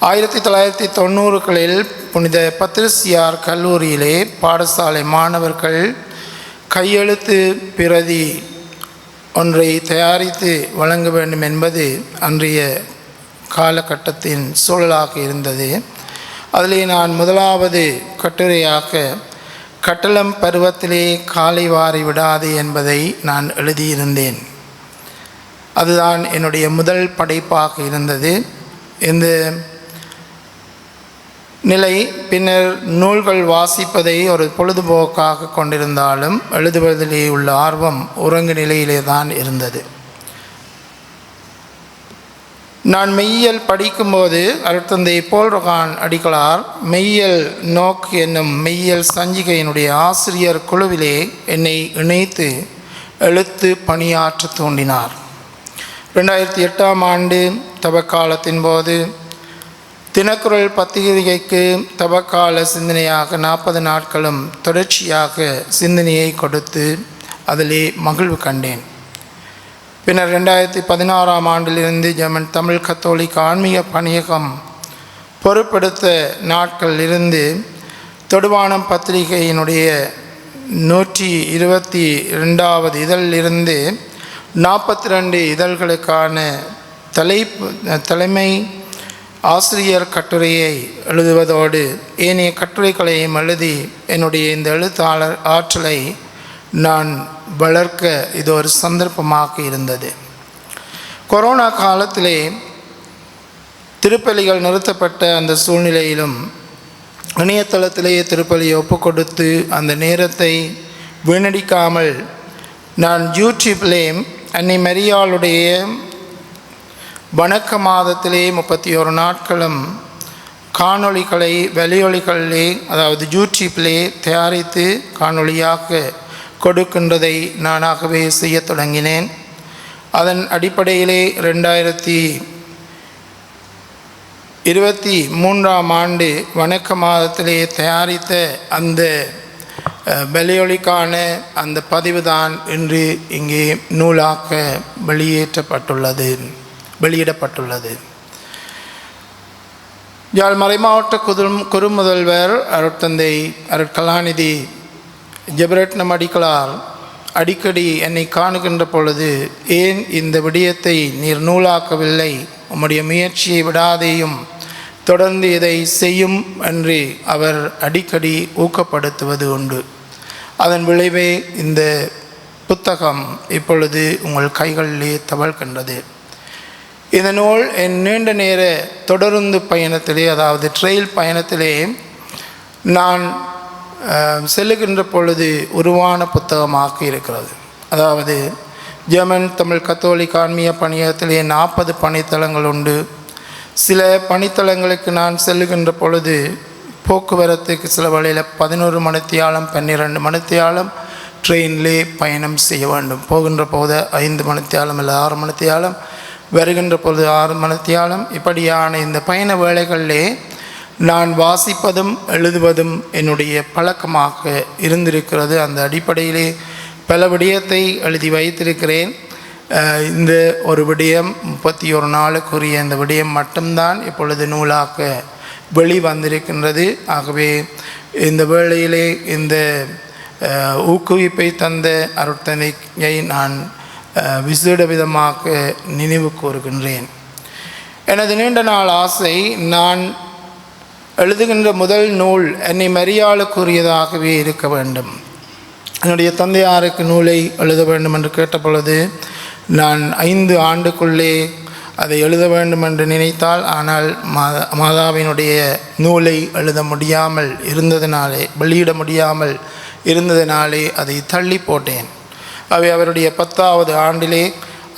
1990களில் புனித பத்திரிசியார் கல்லூரியிலே பாடசாலை மாணவர்கள் கையெழுத்து பிரதி ஒன்றை தயாரித்து வழங்க வேண்டும் என்பது அன்றைய காலகட்டத்தின் சூழலாக இருந்தது. அதிலே நான் முதலாவது கட்டுரையாக கட்டளம் பருவத்திலே காலை வாரி விடாது என்பதை நான் எழுதியிருந்தேன். அதுதான் என்னுடைய முதல் படைப்பாக இருந்தது. இந்த நிலை பின்னர் நூல்கள் வாசிப்பதை ஒரு பொழுதுபோக்காக கொண்டிருந்தாலும் எழுதுவதிலே உள்ள ஆர்வம் உறங்கு நிலையிலே தான் இருந்தது. நான் மெய்யியல் படிக்கும்போது அருட்தந்தை போல்ரகான் அடிகளார் மெய்யியல் நோக்கு என்னும் மெய்யியல் சஞ்சிகையினுடைய ஆசிரியர் குழுவிலே என்னை இணைத்து எழுத்து பணியாற்ற தூண்டினார். 2008ஆம் ஆண்டு தவக்காலத்தின் போது தினக்குரல் பத்திரிகைக்கு தவக்கால சிந்தனையாக 40 நாட்களும் தொடர்ச்சியாக சிந்தனையை கொடுத்து அதிலே மகிழ்வு கண்டேன். பின்னர் 2016ஆம் ஆண்டிலிருந்து ஜெர்மன் தமிழ் கத்தோலிக்க ஆன்மீக பணியகம் பொறுப்பெடுத்த நாட்களில் இருந்து தொடுவானம் பத்திரிகையினுடைய 122வது இதழிலிருந்து 42 இதழ்களுக்கான தலைமை ஆசிரியர் கட்டுரையை எழுதுவதோடு ஏனைய கட்டுரைகளையும் எழுதி என்னுடைய இந்த எழுத்தாளர் ஆற்றலை நான் வளர்க்க இது ஒரு சந்தர்ப்பமாக இருந்தது. கொரோனா காலத்திலே திருப்பலிகள் நிறுத்தப்பட்ட அந்த சூழ்நிலையிலும் இணையதளத்திலேயே திருப்பலியை ஒப்புக்கொடுத்து அந்த நேரத்தை வீணடிக்காமல் நான் யூடியூப்லே அன்னை மரியாளுடைய வணக்க மாதத்திலே 31 நாட்களும் காணொளிகளை வெளியொலிகளிலே அதாவது யூடியூப்பிலே தயாரித்து காணொளியாக கொடுக்கின்றதை நானாகவே செய்ய தொடங்கினேன். அதன் அடிப்படையிலே 2023ஆம் ஆண்டு வணக்க மாதத்திலே தயாரித்த அந்த வெளியொலிக்கான அந்த பதிவு தான் இன்று இங்கே நூலாக்க வெளியிடப்பட்டுள்ளது. யாழ் மறைமாவட்ட குறுமுதல்வர் அருட்தந்தை அருட்கலாநிதி ஜெபரட்னம் அடிகளார் அடிக்கடி என்னை காணுகின்ற பொழுது, ஏன் இந்த விடயத்தை நீர் நூலாக்கவில்லை, உம்முடைய முயற்சியை விடாதேயும் தொடர்ந்து இதை செய்யும் என்று அவர் அடிக்கடி ஊக்கப்படுத்துவது உண்டு. அதன் விளைவே இந்த புத்தகம் இப்பொழுது உங்கள் கைகளிலே தவழ்கின்றது. இந்த நூல் என் நீண்ட நேர தொடருந்து பயணத்திலே, அதாவது ட்ரெயில் பயணத்திலே நான் செல்லுகின்ற பொழுது உருவான புத்தகமாக இருக்கிறது. அதாவது ஜெர்மன் தமிழ் கத்தோலிக்க ஆன்மீக பணியகத்திலே 40 பணித்தளங்கள் உண்டு. சில பணித்தளங்களுக்கு நான் செல்லுகின்ற பொழுது போக்குவரத்துக்கு சில வழியில் 11 மணித்தியாலம் 12 மணித்தியாலம் ட்ரெயினிலே பயணம் செய்ய வேண்டும். போகின்ற போது 5 மணித்தியாலம் இல்லை 6 மணித்தியாலம், வருகின்ற பொழுது 6 மணித்தியாலம். இப்படியான இந்த பயண வேளைகளிலே நான் வாசிப்பதும் எழுதுவதும் என்னுடைய பழக்கமாக இருந்திருக்கிறது. அந்த அடிப்படையிலே பல விடயத்தை எழுதி வைத்திருக்கிறேன். இந்த ஒரு விடயம் 31 நாளுக்குரிய இந்த விடயம் மட்டும்தான் இப்பொழுது நூலாக வெளிவந்திருக்கின்றது. ஆகவே இந்த வேளையிலே இந்த ஊக்குவிப்பை தந்த அருட்தந்தையை நான் விசேட விதமாக நினைவு கூறுகின்றேன். எனது நீண்ட நாள் ஆசை, நான் எழுதுகின்ற முதல் நூல் என்னை மரியாளுக்குரியதாகவே இருக்க வேண்டும். என்னுடைய தந்தையாருக்கு நூலை எழுத வேண்டும் என்று கேட்ட பொழுது நான் 5 ஆண்டுக்குள்ளே அதை எழுத வேண்டும் என்று நினைத்தால், ஆனால் மாதாவினுடைய நூலை எழுத முடியாமல் இருந்ததினாலே, வெளியிட முடியாமல் இருந்ததினாலே அதை தள்ளி போட்டேன். அவை அவருடைய 10வது ஆண்டிலே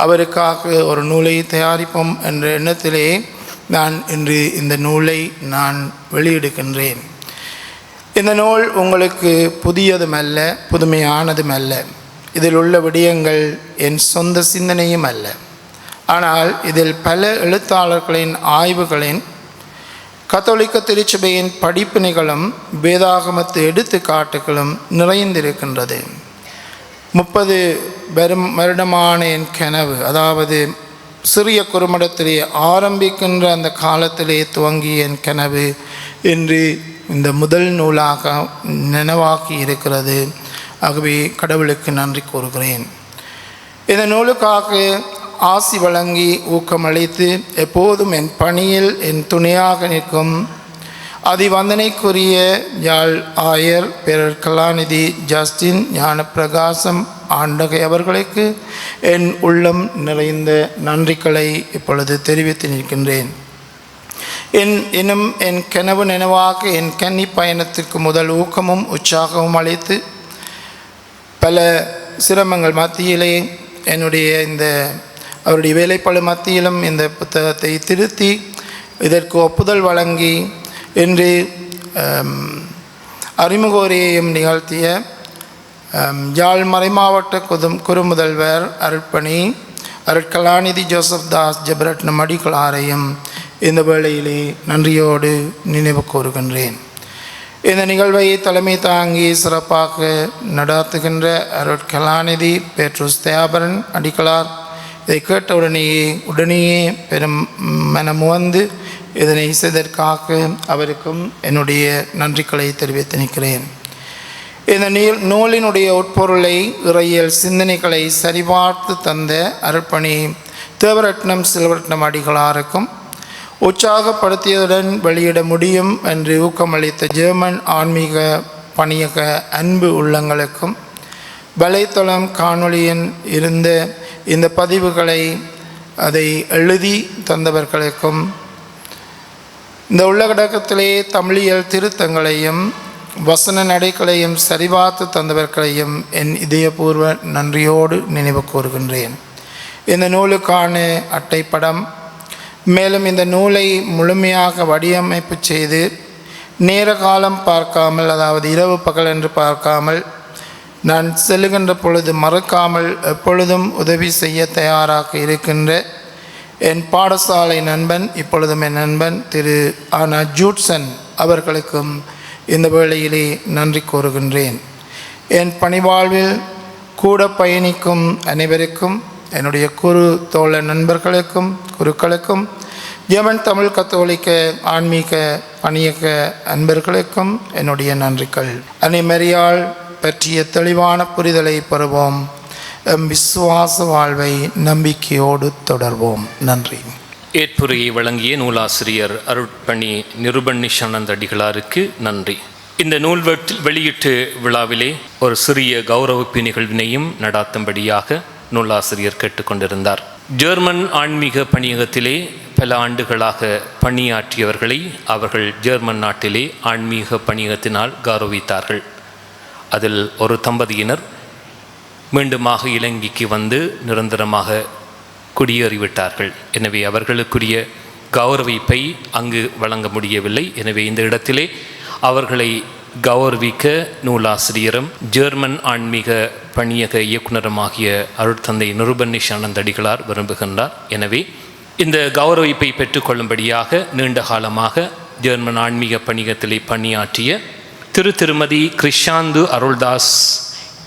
அவருக்காக ஒரு நூலை தயாரிப்போம் என்ற எண்ணத்திலே நான் இன்று இந்த நூலை நான் வெளியிடுகின்றேன். இந்த நூல் உங்களுக்கு புதியதுமல்ல, புதுமையானதுமல்ல. இதில் உள்ள விடயங்கள் என் சொந்த சிந்தனையும் அல்ல. ஆனால் இதில் பல எழுத்தாளர்களின் ஆய்வுகளின், கத்தோலிக்க திருச்சபையின் படிப்பினைகளும் வேதாகமத்து எடுத்துக்காட்டுகளும் நிறைந்திருக்கின்றது. 30 வருடமான என் கனவு, அதாவது சிறிய குறுமடத்திலே ஆரம்பிக்கின்ற அந்த காலத்திலே துவங்கிய என் கனவு இன்று இந்த முதல் நூலாக நினைவாக்கி இருக்கிறது. ஆகவே கடவுளுக்கு நன்றி கூறுகிறேன். இந்த நூலுக்காக ஆசி வழங்கி ஊக்கமளித்து எப்போதும் என் பணியில் என் துணையாக நிற்கும் அதிவந்தனைக்குரிய யாழ் ஆயர் பேரர் கலாநிதி ஜஸ்டின் ஞானப்பிரகாசம் ஆண்டகை அவர்களுக்கு என் உள்ளம் நிறைந்த நன்றிகளை இப்பொழுது தெரிவித்து நிற்கின்றேன். என் கனவு நினைவாக என் கன்னி பயணத்திற்கு முதல் ஊக்கமும் உற்சாகமும் அளித்து பல சிரமங்கள் மத்தியிலே என்னுடைய அவருடைய வேலைப்பளு மத்தியிலும் இந்த புத்தகத்தை திருத்தி இதற்கு ஒப்புதல் வழங்கி இன்று அறிமுகோரையையும் நிகழ்த்திய யாழ் மறைமாவட்ட குறுமுதல்வர் அருட்பணி அருட்கலாநிதி ஜோசப் தாஸ் ஜெபரட்னம் அடிகளாரையும் இந்த வேளையிலே நன்றியோடு நினைவு கூறுகின்றேன். இந்த நிகழ்வை தலைமை தாங்கி சிறப்பாக நடாத்துகின்ற அருட்கலாநிதி பேட்ரோஸ் தயாபரன் அடிகளார் இதை கேட்ட உடனேயே பெரும் மனம் வந்து இதனை செய்ததற்காக அவருக்கும் என்னுடைய நன்றிகளை தெரிவித்து நிற்கிறேன். இந்த நூலினுடைய உட்பொருளை இறையியல் சிந்தனைகளை சரிபார்த்து தந்த அருட்பணி தேவரட்னம் சில்வரட்னம் அடிகளாருக்கும் உற்சாகப்படுத்தியதுடன் வெளியிட முடியும் என்று ஊக்கமளித்த ஜெர்மன் ஆன்மீக பணியக அன்பு உள்ளங்களுக்கும் வலைத்தளம் காணொளியின் இருந்த இந்த பதிவுகளை அதை எழுதி தந்தவர்களுக்கும் இந்த உள்ளடக்கத்திலே தமிழியல் திருத்தங்களையும் வசன நடைகளையும் சரிபார்த்து தந்தவர்களையும் என் இதயபூர்வ நன்றியோடு நினைவு கூறுகின்றேன். இந்த நூலுக்கான அட்டைப்படம், மேலும் இந்த நூலை முழுமையாக வடிவமைப்பு செய்து நேர காலம் பார்க்காமல், அதாவது இரவு பகல் என்று பார்க்காமல், நான் செல்லுகின்ற பொழுது மறக்காமல் எப்பொழுதும் உதவி செய்ய தயாராக இருக்கின்ற என் பாடசாலை நண்பன், இப்பொழுதும் என் நண்பன் திரு ஆனா ஜூட்சன் அவர்களுக்கும் இந்த வேளையிலே நன்றி கூறுகின்றேன். என் பணிவாழ்வில் கூட பயணிக்கும் அனைவருக்கும், என்னுடைய குரு தோழ நண்பர்களுக்கும் குருக்களுக்கும், ஜெர்மன் தமிழ் கத்தோலிக்க ஆன்மீக பணியக அன்பர்களுக்கும் என்னுடைய நன்றிகள். அன்னை மரியாள் பற்றிய தெளிவான புரிதலை பெறுவோம். விசுவாச வாழ்வை நம்பிக்கையோடு தொடர்வோம். நன்றி. ஏற்புரையை வழங்கிய நூலாசிரியர் அருட்பணி நிருபன் நிஷானந்த அடிகளாருக்கு நன்றி. இந்த நூல் வெளியீட்டு விழாவிலே ஒரு சிறிய கௌரவிப்பு நிகழ்வினையும் நடாத்தும்படியாக நூலாசிரியர் கேட்டுக்கொண்டிருந்தார். ஜெர்மன் ஆன்மீக பணியகத்திலே பல ஆண்டுகளாக பணியாற்றியவர்களை அவர்கள் ஜெர்மன் நாட்டிலே ஆன்மீக பணியகத்தினால் கௌரவித்தார்கள். அதில் ஒரு தம்பதியினர் மீண்டுமாக இலங்கைக்கு வந்து நிரந்தரமாக குடியேறிவிட்டார்கள். எனவே அவர்களுக்குரிய கௌரவிப்பை அங்கு வழங்க முடியவில்லை. எனவே இந்த இடத்திலே அவர்களை கௌரவிக்க நூலாசிரியரும் ஜெர்மன் ஆன்மீக பணியக இயக்குனருமாகிய அருட்தந்தை நிருபன் நிஷானந்த அடிகளார் விரும்புகின்றார். எனவே இந்த கௌரவிப்பை பெற்றுக்கொள்ளும்படியாக நீண்ட காலமாக ஜெர்மன் ஆன்மீக பணியகத்திலே பணியாற்றிய திருமதி கிருஷாந்து அருள்தாஸ்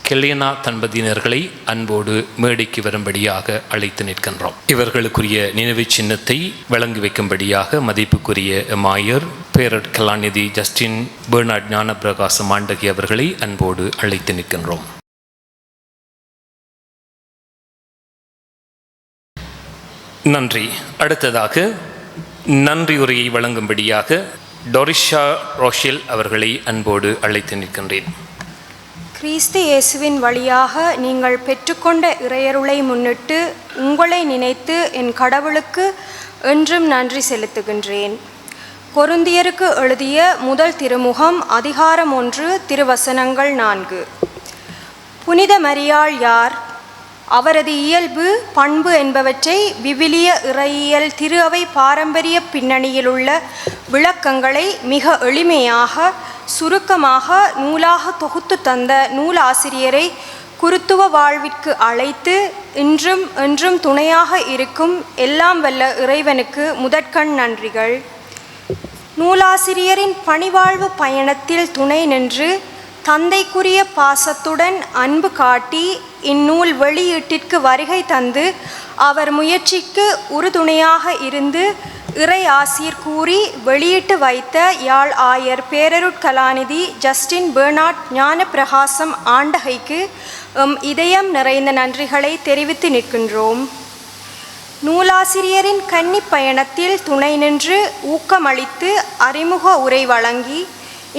கெல்யனா தம்பதியினர்களை அன்போடு மேடைக்கு வரும்படியாக அழைத்து நிற்கின்றோம். இவர்களுக்குரிய நினைவு சின்னத்தை வழங்கி வைக்கும்படியாக மதிப்புக்குரிய மாயர் பேரட் கலாநிதி ஜஸ்டின் பெர்னார்ட் ஞானப்பிரகாச மாண்டகி அவர்களை அன்போடு அழைத்து நிற்கின்றோம். நன்றி. அடுத்ததாக நன்றி உரையை வழங்கும்படியாக டொரிஷா ரோஷில் அவர்களை அன்போடு அழைத்து நிற்கின்றேன். கிறிஸ்து இயேசுவின் வழியாக நீங்கள் பெற்றுக்கொண்ட இறையருளை முன்னிட்டு உங்களை நினைத்து என் கடவுளுக்கு என்றும் நன்றி செலுத்துகின்றேன். கொரிந்தியருக்கு எழுதிய முதல் திருமுகம் அதிகாரம் 1 திருவசனங்கள் 4. புனித மரியாள் யார்? அவரது இயல்பு, பண்பு என்பவற்றை விவிலிய இறையியல் திரு அவை பாரம்பரிய பின்னணியிலுள்ள விளக்கங்களை மிக எளிமையாக சுருக்கமாக நூலாக தொகுத்து தந்த நூலாசிரியரை குருத்துவ வாழ்விற்கு அழைத்து இன்றும் என்றும் துணையாக இருக்கும் எல்லாம் வல்ல இறைவனுக்கு முதற்கண் நன்றிகள். நூலாசிரியரின் பணிவாழ்வு பயணத்தில் துணை நின்று தந்தைக்குரிய பாசத்துடன் அன்பு காட்டி இந்நூல் வெளியீட்டிற்கு வருகை தந்து அவர் முயற்சிக்கு உறுதுணையாக இருந்து இறை ஆசீர் கூறி வெளியிட்டு வைத்த யாழ் ஆயர் பேரருட்கலாநிதி ஜஸ்டின் பெர்னார்ட் ஞானப்பிரகாசம் ஆண்டகைக்கு இதயம் நிறைந்த நன்றிகளை தெரிவித்து நிற்கின்றோம். நூலாசிரியரின் கன்னி பயணத்தில் துணை நின்று ஊக்கமளித்து அறிமுக உரை வழங்கி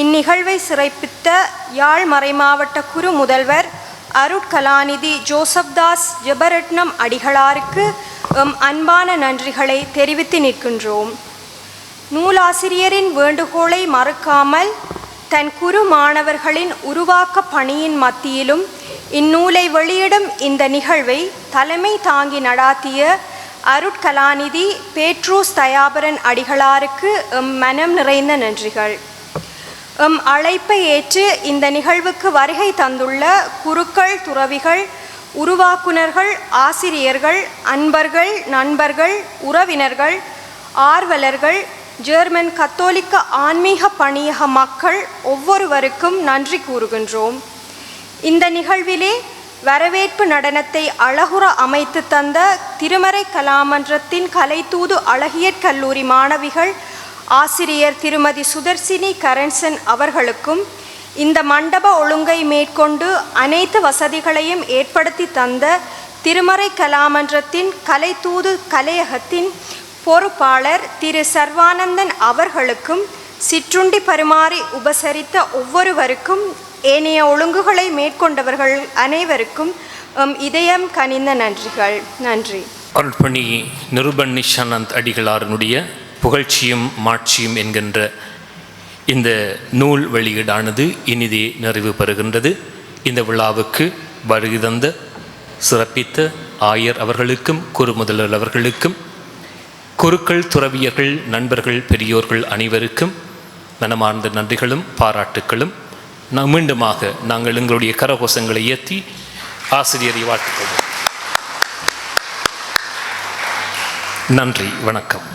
இந்நிகழ்வை சிறப்பித்த யாழ் மறைமாவட்ட குரு முதல்வர் அருட்கலாநிதி ஜோசப்தாஸ் ஜெபரட்னம் அடிகளாருக்கு அன்பான நன்றிகளை தெரிவித்து நிற்கின்றோம். நூலாசிரியரின் வேண்டுகோளை மறுக்காமல் தன் குரு மாணவர்களின் உருவாக்க பணியின் மத்தியிலும் இந்நூலை வெளியிடும் இந்த நிகழ்வை தலைமை தாங்கி நடாத்திய அருட்கலாநிதி பேட்ரூஸ் தயாபரன் அடிகளாருக்கு மனம் நிறைந்த நன்றிகள். அழைப்பை ஏற்று இந்த நிகழ்வுக்கு வருகை தந்துள்ள குருக்கள், துறவிகள், உருவாக்குனர்கள், ஆசிரியர்கள், அன்பர்கள், நண்பர்கள், உறவினர்கள், ஆர்வலர்கள், ஜெர்மன் கத்தோலிக்க ஆன்மீக பணியக மக்கள் ஒவ்வொருவருக்கும் நன்றி கூறுகின்றோம். இந்த நிகழ்விலே வரவேற்பு நடனத்தை அழகுற அமைத்து தந்த திருமறை கலாமன்றத்தின் கலைத்தூது அழகியற் கல்லூரி மாணவிகள் ஆசிரியர் திருமதி சுதர்சினி கரன்சன் அவர்களுக்கும் இந்த மண்டப ஒழுங்கை மேற்கொண்டு அனைத்து வசதிகளையும் ஏற்படுத்தி தந்த திருமறை கலாமன்றத்தின் கலைத்தூது கலையகத்தின் பொறுப்பாளர் திரு சர்வானந்தன் அவர்களுக்கும் சிற்றுண்டி பரிமாறி உபசரித்த ஒவ்வொருவருக்கும் ஏனைய ஒழுங்குகளை மேற்கொண்டவர்கள் அனைவருக்கும் இதயம் கனிந்த நன்றிகள். நன்றி. அருட்பணி நிருபன் நிஷானந்த் அடிகளாரனுடைய புகழ்ச்சியும் மாட்சியும் என்கின்ற இந்த நூல் வெளியீடானது இனிதே நிறைவு பெறுகின்றது. இந்த விழாவுக்கு வருகை தந்த சிறப்பித்த ஆயர் அவர்களுக்கும் குரு முதல்வர் அவர்களுக்கும் குருக்கள், துறவியர்கள், நண்பர்கள், பெரியோர்கள் அனைவருக்கும் மனமார்ந்த நன்றிகளும் பாராட்டுக்களும். மீண்டுமாக நாங்கள் எங்களுடைய கரகோஷங்களை ஏற்றி ஆசிரியரை வாழ்த்துக் கொள்வோம். நன்றி, வணக்கம்.